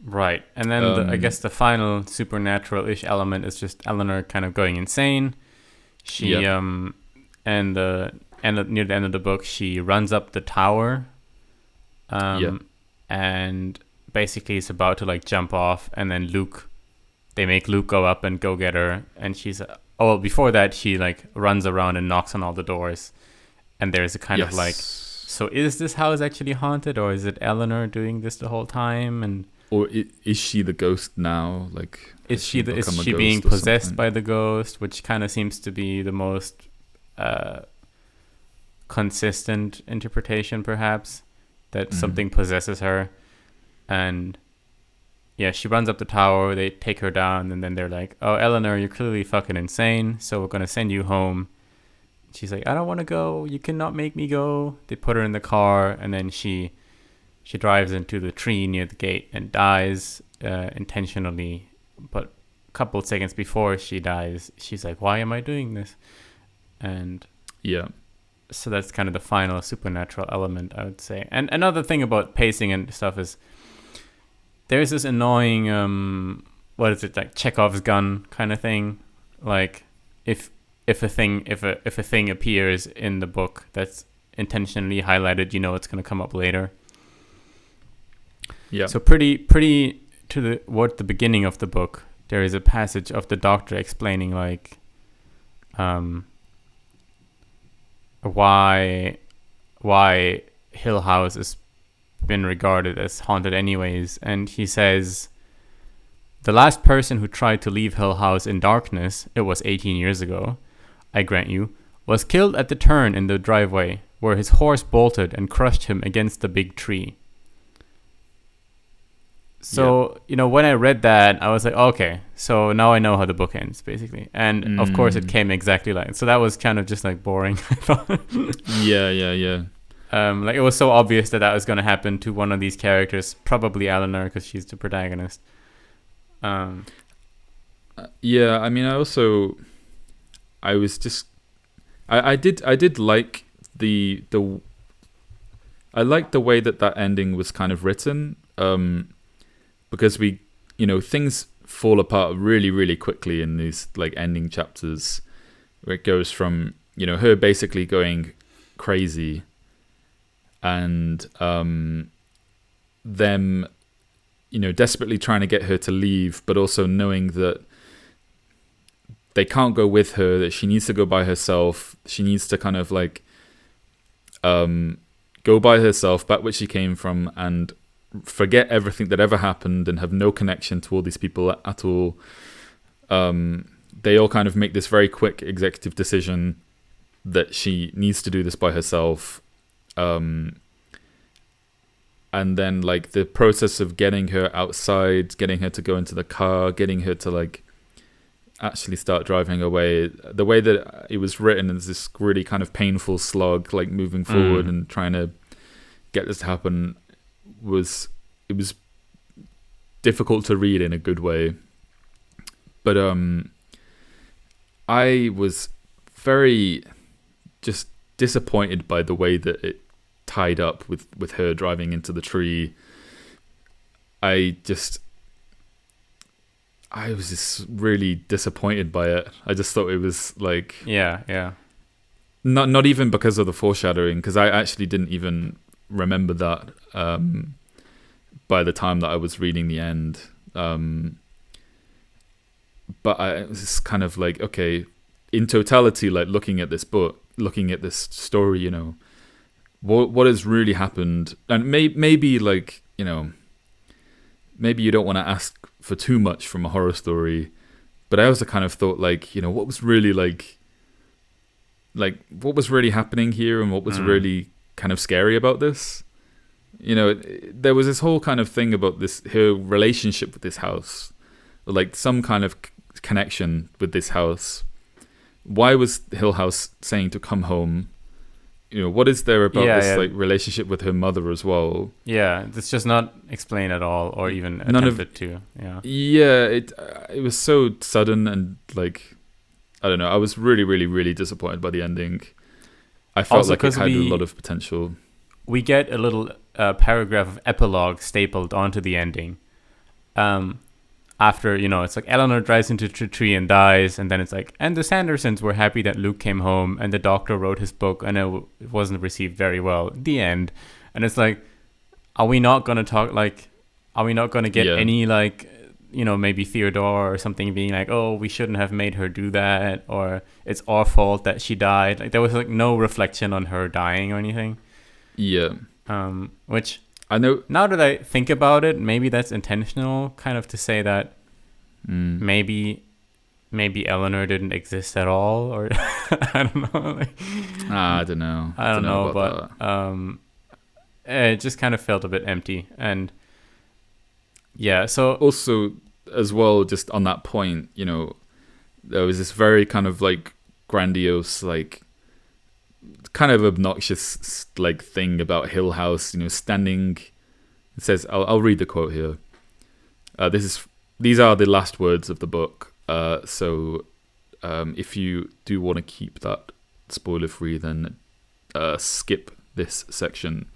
A: Right. And then I guess the final supernatural-ish element is just Eleanor kind of going insane. She near the end of the book, she runs up the tower and basically is about to like jump off, and then they make Luke go up and go get her, and she's before that she like runs around and knocks on all the doors, and there's a kind of like, so is this house actually haunted, or is it Eleanor doing this the whole time?
B: Or is she the ghost now? Like,
A: is she being possessed by the ghost, which kind of seems to be the most consistent interpretation, perhaps, that something possesses her. And yeah, she runs up the tower, they take her down, and then they're like, oh, Eleanor, you're clearly fucking insane, so we're going to send you home. She's like, I don't want to go, you cannot make me go. They put her in the car, and then she drives into the tree near the gate and dies intentionally. But a couple seconds before she dies, she's like, why am I doing this? And so that's kind of the final supernatural element, I would say. And another thing about pacing and stuff is there's this annoying like Chekhov's gun kind of thing. Like if a thing appears in the book that's intentionally highlighted, it's going to come up later. Yeah. So pretty toward the beginning of the book, there is a passage of the Doctor explaining like why Hill House has been regarded as haunted anyways, and he says, the last person who tried to leave Hill House in darkness, it was 18 years ago, I grant you, was killed at the turn in the driveway where his horse bolted and crushed him against the big tree. So, when I read that, I was like, okay, so now I know how the book ends, basically. And of course it came exactly like, so that was kind of just like boring, I thought.
B: Yeah.
A: Like it was so obvious that was going to happen to one of these characters, probably Eleanor, because she's the protagonist.
B: Yeah, I mean, I did like I liked the way that ending was kind of written, because things fall apart really, really quickly in these like ending chapters, where it goes from, her basically going crazy and them, desperately trying to get her to leave, but also knowing that they can't go with her, that she needs to go by herself. She needs to kind of like go by herself back where she came from and forget everything that ever happened and have no connection to all these people at all. They all kind of make this very quick executive decision that she needs to do this by herself. And then like the process of getting her outside, getting her to go into the car, getting her to like actually start driving away, the way that it was written is this really kind of painful slog, like moving forward and trying to get this to happen, was difficult to read in a good way. But I was very just disappointed by the way that it tied up with her driving into the tree. I was just really disappointed by it. I just thought it was like... Yeah. Not even because of the foreshadowing, because I actually didn't even remember that by the time that I was reading the end. But I was kind of like, okay, in totality, like looking at this book, looking at this story, what has really happened? And maybe like, maybe you don't want to ask for too much from a horror story, but I also kind of thought like, what was really what was really happening here, and what was really kind of scary about this? There was this whole kind of thing about her relationship with this house, like some kind of connection with this house. Why was Hill House saying to come home? what is there about
A: Yeah,
B: this
A: yeah.
B: like relationship with her mother as well?
A: Yeah, it's just not explained at all, or even
B: None of-
A: attempted to. Yeah.
B: Yeah, it was so sudden and like I don't know. I was really, really, really disappointed by the ending. I felt
A: Also,
B: like it
A: 'cause
B: had a
A: we-
B: lot of potential.
A: We get a little paragraph of epilogue stapled onto the ending. After, it's like Eleanor drives into the tree and dies, and then it's like, and the Sandersons were happy that Luke came home, and the doctor wrote his book, and it wasn't received very well. The end. And it's like, are we not going to get
B: Yeah.
A: any, like, maybe Theodore or something being like, oh, we shouldn't have made her do that, or it's our fault that she died. Like, there was like no reflection on her dying or anything.
B: Yeah.
A: Which,
B: I know.
A: now that I think about it, maybe that's intentional, kind of to say that maybe Eleanor didn't exist at all, or I don't know. Like,
B: I don't know.
A: I don't know,
B: about
A: but it just kind of felt a bit empty. And yeah, so
B: also as well, just on that point, there was this very kind of like grandiose, like kind of obnoxious like thing about Hill House, standing. It says, I'll read the quote here. These are the last words of the book. So if you do want to keep that spoiler free, then skip this section.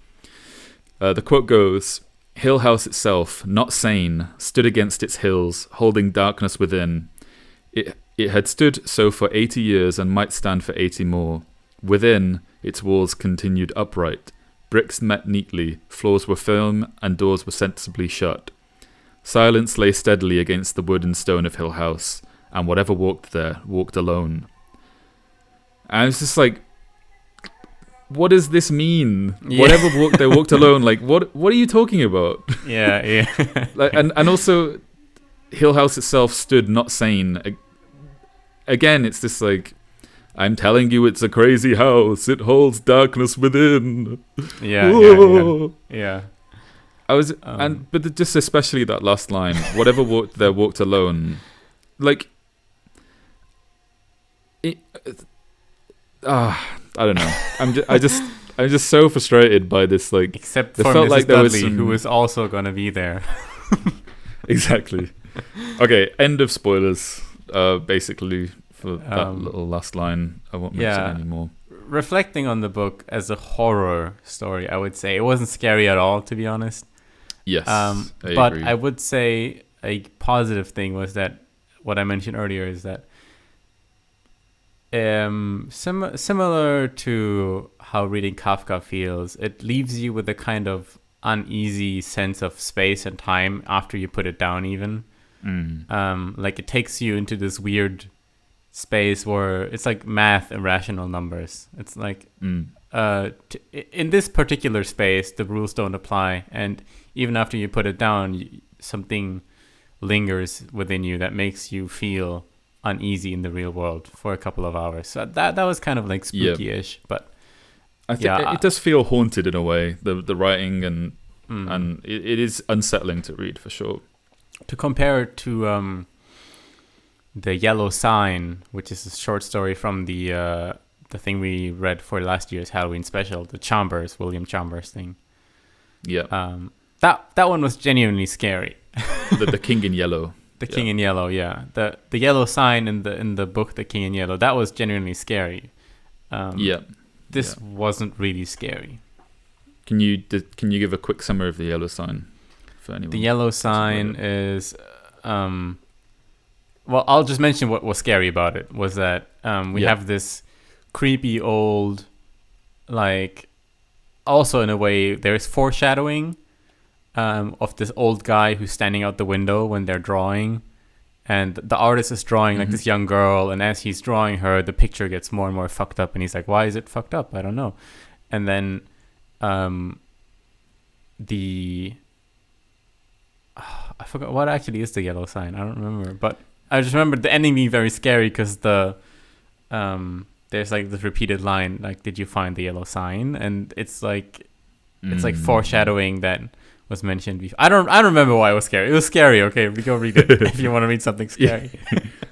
B: The quote goes, Hill House itself, not sane, stood against its hills, holding darkness within. It had stood so for 80 years and might stand for 80 more. Within, its walls continued upright. Bricks met neatly, floors were firm, and doors were sensibly shut. Silence lay steadily against the wood and stone of Hill House, and whatever walked there walked alone. And it's just like, what does this mean?
A: Yeah.
B: Whatever walked there walked alone. Like, what are you talking about?
A: yeah.
B: Like, and also, Hill House itself stood not sane. Again, it's this like, I'm telling you, it's a crazy house. It holds darkness within.
A: Yeah.
B: I was, but just especially that last line. Whatever walked there walked alone. Like, I don't know. I'm just so frustrated by this. Like,
A: Except
B: it
A: for
B: felt
A: Mrs.
B: like there was
A: Dudley,
B: some-
A: who was also gonna be there.
B: Exactly. Okay, end of spoilers. Basically, for that little last line, I won't mention anymore.
A: Reflecting on the book as a horror story, I would say it wasn't scary at all, to be honest.
B: Yes,
A: but
B: agree.
A: I would say a positive thing was that what I mentioned earlier is that similar to how reading Kafka feels, it leaves you with a kind of uneasy sense of space and time after you put it down even. Like it takes you into this weird space where it's like math irrational numbers. It's like in this particular space the rules don't apply, and even after you put it down, something lingers within you that makes you feel uneasy in the real world for a couple of hours. So that was kind of like spooky-ish, but
B: I think it does feel haunted in a way, the writing, and it is unsettling to read for sure.
A: To compare it to The Yellow Sign, which is a short story from the thing we read for last year's Halloween special, the William Chambers thing.
B: Yeah.
A: That one was genuinely scary.
B: the King in Yellow.
A: The King in Yellow, yeah. The Yellow Sign in the book, The King in Yellow, that was genuinely scary. This wasn't really scary.
B: Can you give a quick summary of The Yellow Sign for anyone?
A: The Yellow Sign is well, I'll just mention what was scary about it was that we have this creepy old, like, also in a way there's foreshadowing of this old guy who's standing out the window when they're drawing, and the artist is drawing like this young girl, and as he's drawing her, the picture gets more and more fucked up, and he's like, why is it fucked up? I don't know. And then I forgot what actually is the Yellow Sign. I don't remember, but I just remember the ending being very scary because there's like this repeated line like, did you find the yellow sign? And it's like foreshadowing that was mentioned before. I don't remember why it was scary. It was scary. Okay, we go read it if you want to read something scary.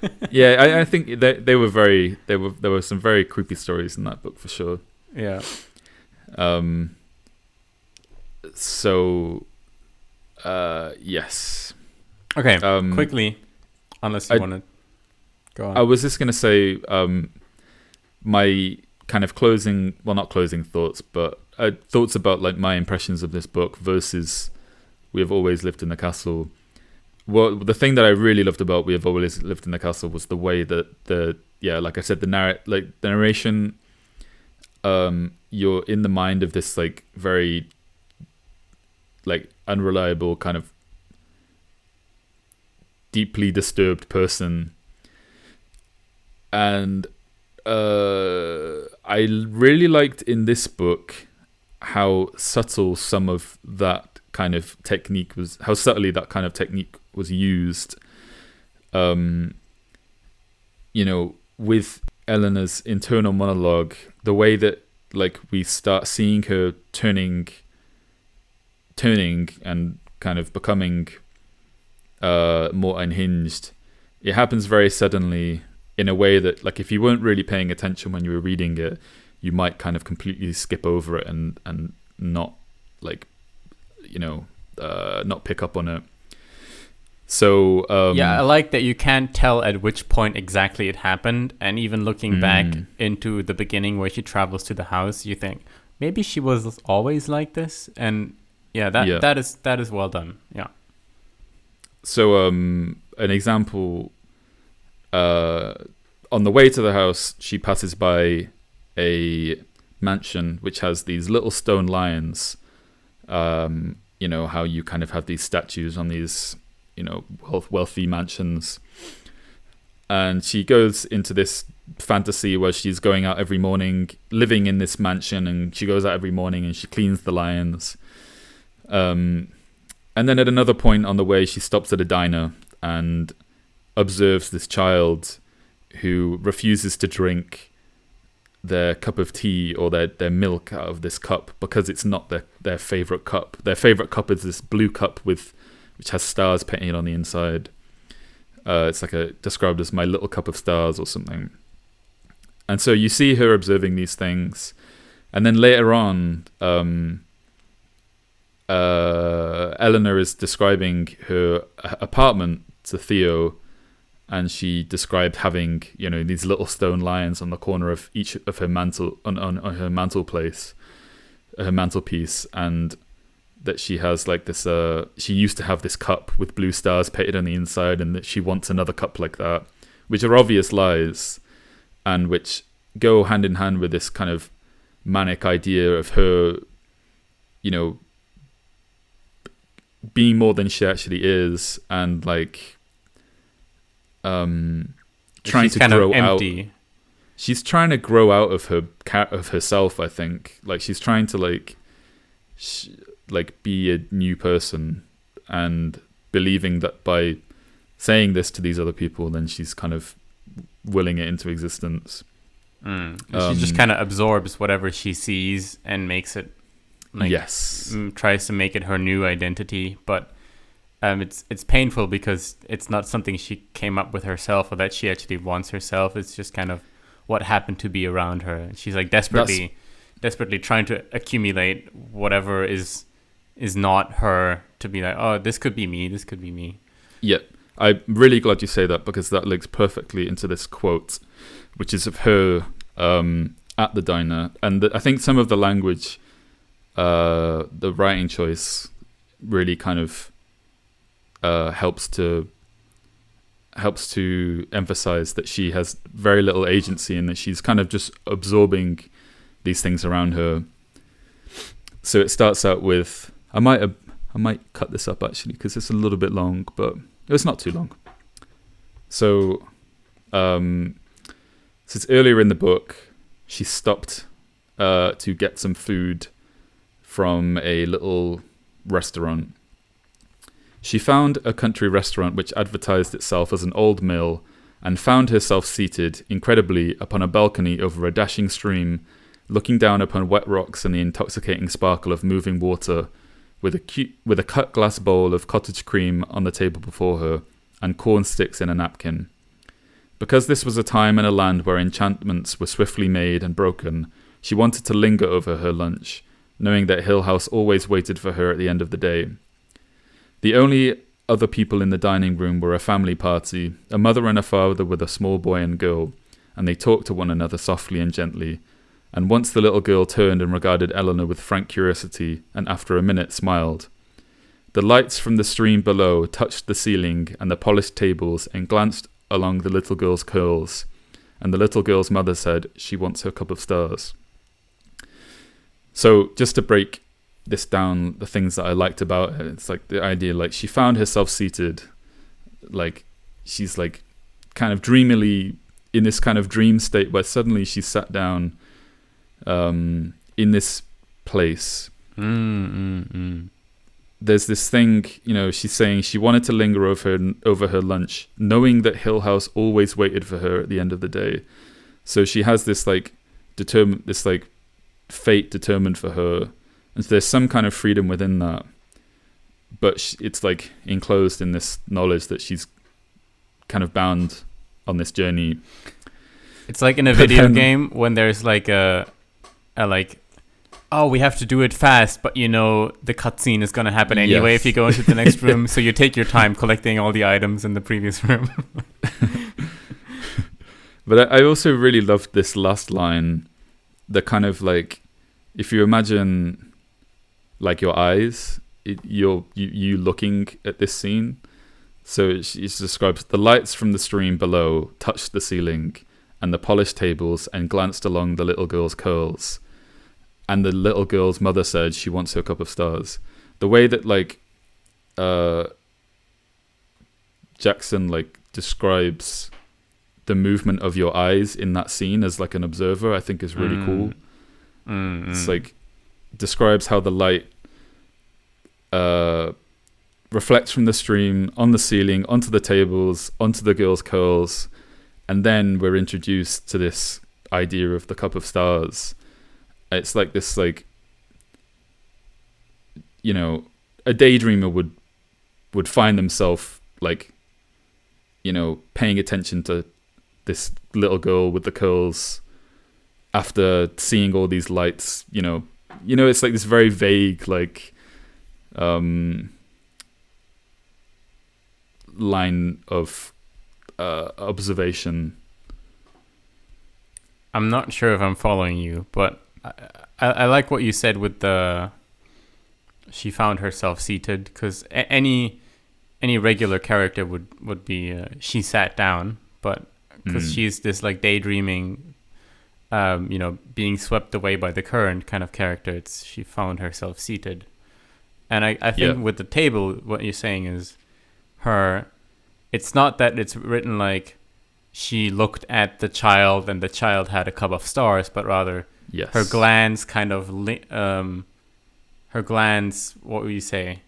B: I think there were some very creepy stories in that book for sure.
A: Yeah.
B: So, yes.
A: Okay, quickly, unless you want to go on.
B: I was just going to say my kind of not closing thoughts, but thoughts about like my impressions of this book versus We Have Always Lived in the Castle. Well, the thing that I really loved about We Have Always Lived in the Castle was the way that like I said, the narration. You're in the mind of this like very like unreliable kind of deeply disturbed person, and I really liked in this book how subtle some of that kind of technique was, how subtly that kind of technique was used. With Eleanor's internal monologue, the way that like we start seeing her turning and kind of becoming more unhinged. It happens very suddenly in a way that, like, if you weren't really paying attention when you were reading it, you might kind of completely skip over it and not like, not pick up on it. So
A: I like that you can't tell at which point exactly it happened, and even looking back into the beginning where she travels to the house, you think maybe she was always like this, and that is well done. Yeah.
B: So an example, on the way to the house, she passes by a mansion which has these little stone lions. How you kind of have these statues on these wealthy mansions, and she goes into this fantasy where she's going out every morning, living in this mansion, and she goes out every morning and she cleans the lions. And then at another point on the way, she stops at a diner and observes this child who refuses to drink their cup of tea or their milk out of this cup because it's not their favorite cup. Their favorite cup is this blue cup which has stars painted on the inside. It's like described as my little cup of stars or something. And so you see her observing these things, and then later on, Eleanor is describing her apartment to Theo, and she described having these little stone lions on the corner of each of her mantle on her mantelpiece, and that she has like this. She used to have this cup with blue stars painted on the inside, and that she wants another cup like that, which are obvious lies, and which go hand in hand with this kind of manic idea of her, being more than she actually is, and like trying to grow out. She's trying to grow out of herself. I think like she's trying to be a new person, and believing that by saying this to these other people, then she's kind of willing it into existence.
A: She just kind of absorbs whatever she sees and makes it. Tries to make it her new identity, but it's painful because it's not something she came up with herself or that she actually wants herself. It's just kind of what happened to be around her. She's like desperately trying to accumulate whatever is not her, to be like, oh, this could be me. Yeah,
B: I'm really glad you say that, because that links perfectly into this quote, which is of her at the diner, and I think some of the language. The writing choice really kind of helps to emphasize that she has very little agency, and that she's kind of just absorbing these things around her. So it starts out with, I might cut this up actually because it's a little bit long, but it's not too long. So it's earlier in the book. She stopped to get some food from a little restaurant. She found a country restaurant which advertised itself as an old mill, and found herself seated, incredibly, upon a balcony over a dashing stream, looking down upon wet rocks and the intoxicating sparkle of moving water, with a cut glass bowl of cottage cream on the table before her, and corn sticks in a napkin. Because this was a time and a land where enchantments were swiftly made and broken, She wanted to linger over her lunch, knowing that Hill House always waited for her at the end of the day. The only other people in the dining room were a family party, a mother and a father with a small boy and girl, and they talked to one another softly and gently. And once the little girl turned and regarded Eleanor with frank curiosity, and after a minute smiled. The lights from the stream below touched the ceiling and the polished tables and glanced along the little girl's curls, and the little girl's mother said she wants her cup of stars. So just to break this down, the things that I liked about it, it's like the idea, like she found herself seated, like she's like kind of dreamily in this kind of dream state where suddenly she sat down in this place. There's this thing, she's saying she wanted to linger over her lunch, knowing that Hill House always waited for her at the end of the day. So she has this like fate determined for her, and so there's some kind of freedom within that. But it's like enclosed in this knowledge that she's kind of bound on this journey.
A: It's like in a video game when there's like a like, oh, we have to do it fast, but the cutscene is going to happen anyway if you go into the next room. So you take your time collecting all the items in the previous room.
B: But I also really loved this last line, the kind of like, if you imagine like your eyes, you looking at this scene. So it describes the lights from the stream below touched the ceiling and the polished tables and glanced along the little girl's curls. And the little girl's mother said she wants her cup of stars. The way that like Jackson like describes the movement of your eyes in that scene as like an observer, I think is really cool. It's like describes how the light reflects from the stream on the ceiling, onto the tables, onto the girl's curls, and then we're introduced to this idea of the cup of stars. It's like this, like, a daydreamer would find themselves like, paying attention to this little girl with the curls after seeing all these lights. It's like this very vague like line of observation.
A: I'm not sure if I'm following you, but I like what you said with she found herself seated, because any regular character would be she sat down, but because she's this like daydreaming, being swept away by the current kind of character, it's she found herself seated. And I think with the table, what you're saying is it's not that it's written like she looked at the child and the child had a cup of stars, but rather her glance kind of what would you say?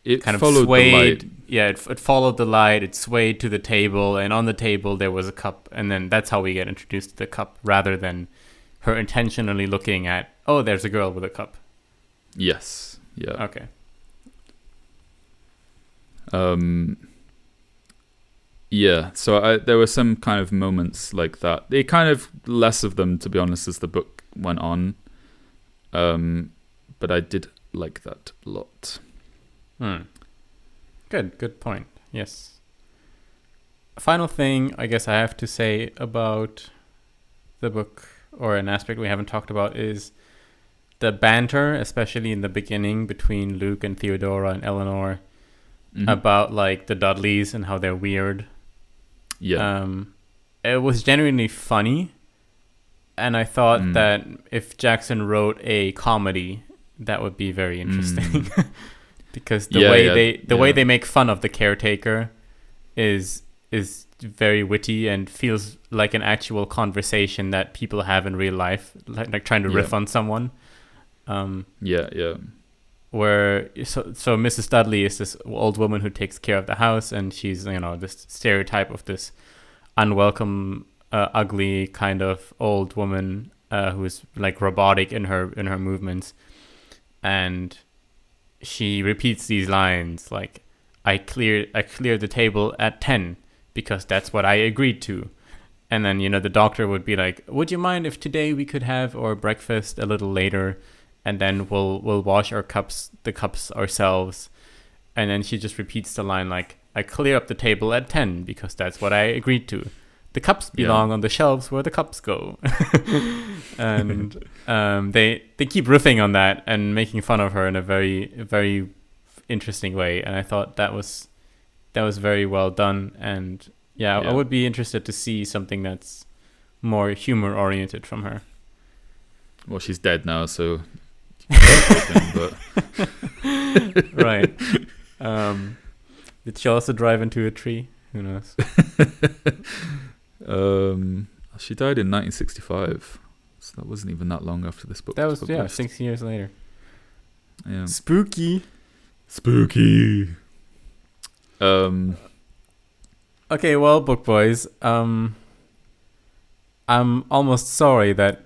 B: It
A: kind of
B: followed
A: swayed.
B: The light.
A: Yeah, it followed the light. It swayed to the table, and on the table there was a cup, and then that's how we get introduced to the cup, rather than her intentionally looking at, oh, there's a girl with a cup.
B: Yes. Yeah.
A: Okay.
B: Yeah. So there were some kind of moments like that. They kind of less of them, to be honest, as the book went on. But I did like that a lot.
A: Good point. Yes. Final thing I guess I have to say about the book, or an aspect we haven't talked about, is the banter, especially in the beginning between Luke and Theodora and Eleanor, about like the Dudleys and how they're weird.
B: Yeah.
A: It was genuinely funny, and I thought that if Jackson wrote a comedy, that would be very interesting. Because the way they make fun of the caretaker is very witty and feels like an actual conversation that people have in real life, like trying to riff on someone. Where so Mrs. Dudley is this old woman who takes care of the house, and she's this stereotype of this unwelcome, ugly kind of old woman who is like robotic in her movements, and she repeats these lines like, I cleared the table at 10 because that's what I agreed to. And then, the doctor would be like, would you mind if today we could have our breakfast a little later, and then we'll wash the cups ourselves. And then she just repeats the line like, I clear up the table at 10 because that's what I agreed to. The cups belong on the shelves where the cups go. And they keep riffing on that and making fun of her in a very, very interesting way. And I thought that was very well done. And I would be interested to see something that's more humor oriented from her.
B: Well, she's dead now, so but
A: right. Did she also drive into a tree? Who knows?
B: She died in 1965, so that wasn't even that long after this book.
A: That was 6 years later.
B: Yeah.
A: Spooky. Okay, well, book boys, I'm almost sorry that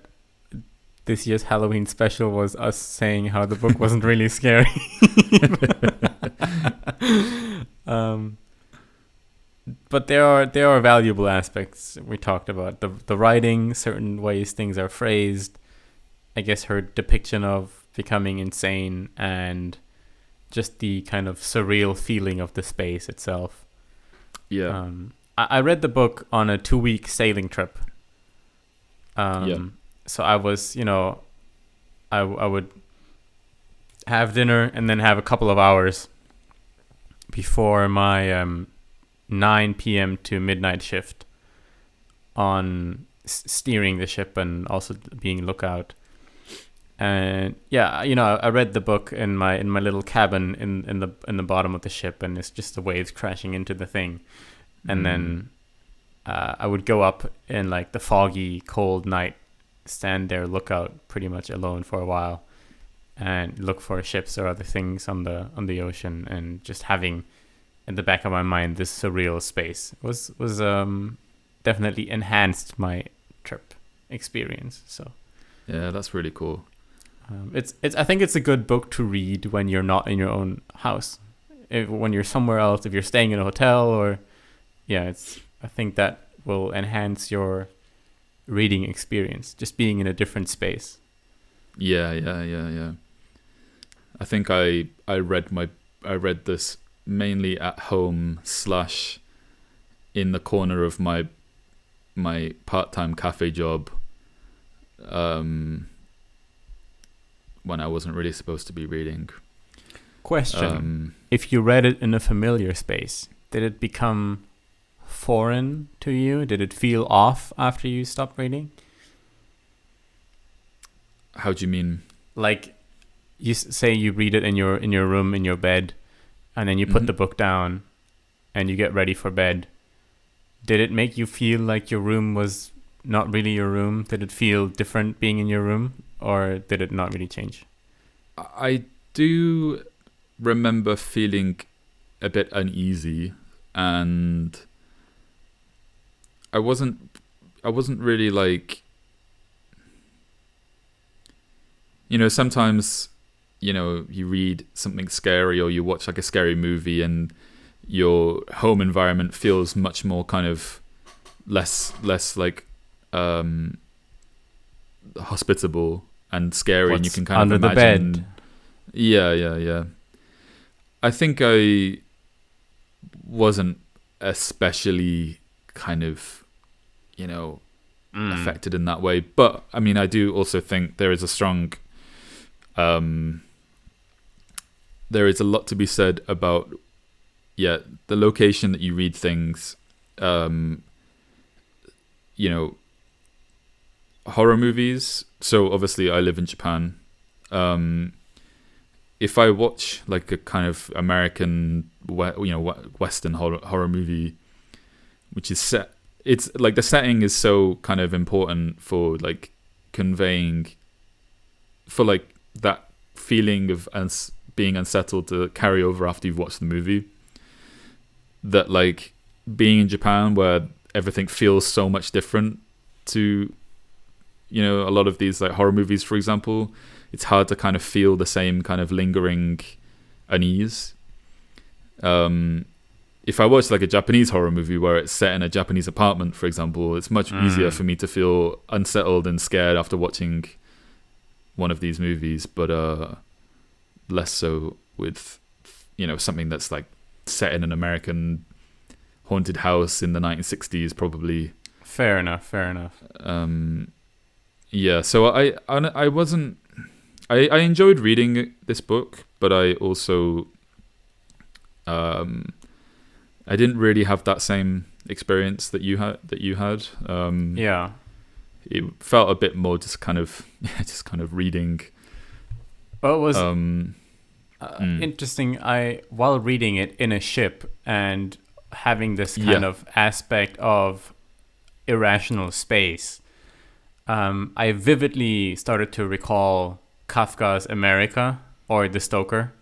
A: this year's Halloween special was us saying how the book wasn't really scary. But there are valuable aspects we talked about. The writing, certain ways things are phrased, I guess her depiction of becoming insane, and just the kind of surreal feeling of the space itself.
B: Yeah.
A: I read the book on a 2-week sailing trip. So I was, I would have dinner and then have a couple of hours before my 9 p.m. to midnight shift on steering the ship and also being lookout. And I read the book in my little cabin in the bottom of the ship, and it's just the waves crashing into the thing. And then I would go up in like the foggy, cold night, stand there, look out pretty much alone for a while, and look for ships or other things on the ocean, and just having in the back of my mind this surreal space was definitely enhanced my trip experience. So
B: yeah, that's really cool.
A: It's I think it's a good book to read when you're not in your own house, when you're somewhere else, if you're staying in a hotel, or I think that will enhance your reading experience, just being in a different space. Yeah.
B: I think I read this mainly at home / in the corner of my part-time cafe job, when I wasn't really supposed to be reading.
A: Question: if you read it in a familiar space, did it become foreign to you? Did it feel off after you stopped reading?
B: How do you mean?
A: Like, you say you read it in your room, in your bed, and then you put the book down and you get ready for bed. Did it make you feel like your room was not really your room? Did it feel different being in your room, or did it not really change?
B: I do remember feeling a bit uneasy, and I wasn't really like, sometimes, you read something scary or you watch like a scary movie and your home environment feels much more kind of less like hospitable and scary.
A: What's
B: and you can kind
A: under
B: of
A: the
B: imagine
A: bed?
B: Yeah. I think I wasn't especially kind of affected in that way, but I mean, I do also think there is a strong there is a lot to be said about the location that you read things. Horror movies. So obviously I live in Japan. If I watch like a kind of American, Western horror movie, which is set, it's like the setting is so kind of important for like conveying, for like that feeling of being unsettled to carry over after you've watched the movie. That like being in Japan where everything feels so much different to, a lot of these like horror movies, for example, it's hard to kind of feel the same kind of lingering unease. if I watch like a Japanese horror movie where it's set in a Japanese apartment, for example, it's much easier for me to feel unsettled and scared after watching one of these movies, but less so with, something that's like set in an American haunted house in the 1960s, probably.
A: Fair enough.
B: Yeah, so I wasn't. I enjoyed reading this book, but I also I didn't really have that same experience that you had.
A: Yeah.
B: It felt a bit more just kind of reading.
A: Well, it was interesting. While reading it in a ship and having this kind of aspect of irrational space, I vividly started to recall Kafka's America, or The Stoker.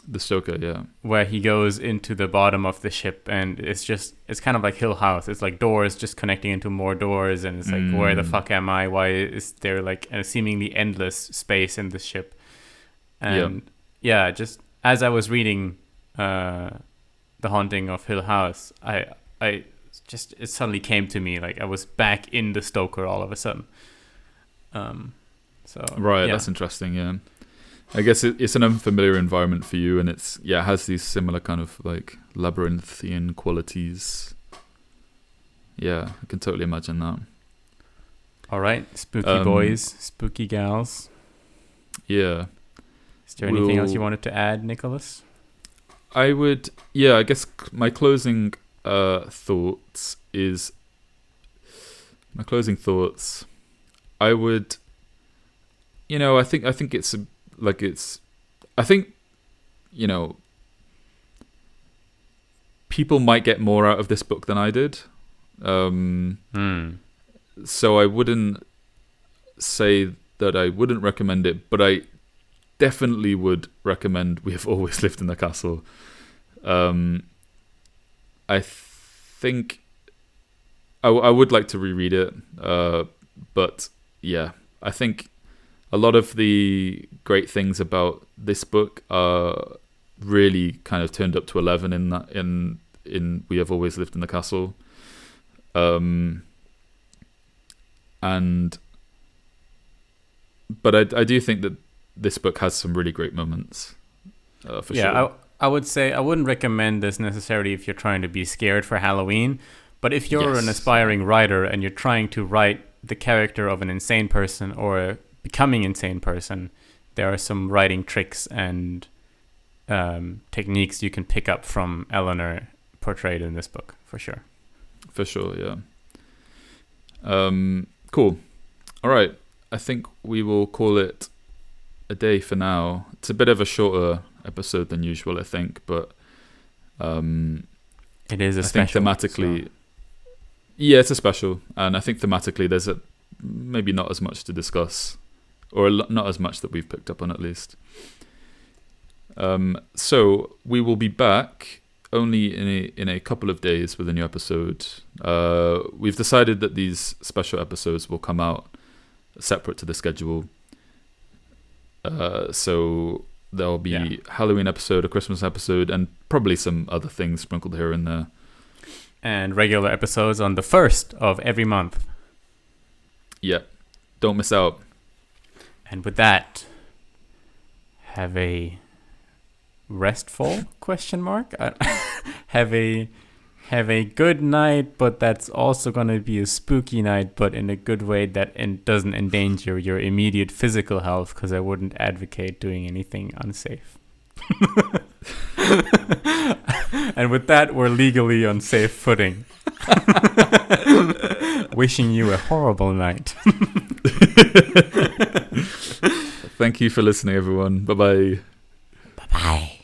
B: The Stoker, yeah.
A: Where he goes into the bottom of the ship, and it's kind of like Hill House. It's like doors just connecting into more doors, and it's like, where the fuck am I? Why is there like a seemingly endless space in the ship? And just as I was reading The Haunting of Hill House, it suddenly came to me, like I was back in The Stoker all of a sudden. That's interesting. Yeah, I guess it's an unfamiliar environment for you, and it has these similar kind of like labyrinthian qualities. Yeah, I can totally imagine that. All right, spooky boys, spooky gals.
B: Yeah.
A: Is there anything else you wanted to add, Nicholas?
B: I would. Yeah, I guess my closing thoughts. I would. I think people might get more out of this book than I did. So I wouldn't say that I wouldn't recommend it, but I definitely would recommend We Have Always Lived in the Castle. I think I would like to reread it, but yeah, I think a lot of the great things about this book are really kind of turned up to 11 in We Have Always Lived in the Castle. But I do think that this book has some really great moments, for sure.
A: I would say I wouldn't recommend this necessarily if you're trying to be scared for Halloween, but if you're an aspiring writer and you're trying to write the character of an insane person or a becoming insane person, there are some writing tricks and techniques you can pick up from Eleanor portrayed in this book, for sure.
B: For sure, yeah. Cool. All right. I think we will call it a day for now. It's a bit of a shorter episode than usual, I think, but
A: it is a
B: special. I think thematically, yeah, it's a special, and I think thematically there's maybe not as much to discuss, or not as much that we've picked up on, at least. So we will be back only in a couple of days with a new episode. We've decided that these special episodes will come out separate to the schedule. So there'll be Halloween episode, a Christmas episode, and probably some other things sprinkled here and there.
A: And regular episodes on the 1st of every month.
B: Yeah, don't miss out.
A: And with that, have a restful ? Have a good night, but that's also going to be a spooky night, but in a good way that doesn't endanger your immediate physical health, because I wouldn't advocate doing anything unsafe. And with that, we're legally on safe footing. Wishing you a horrible night.
B: Thank you for listening, everyone. Bye-bye.
A: Bye-bye.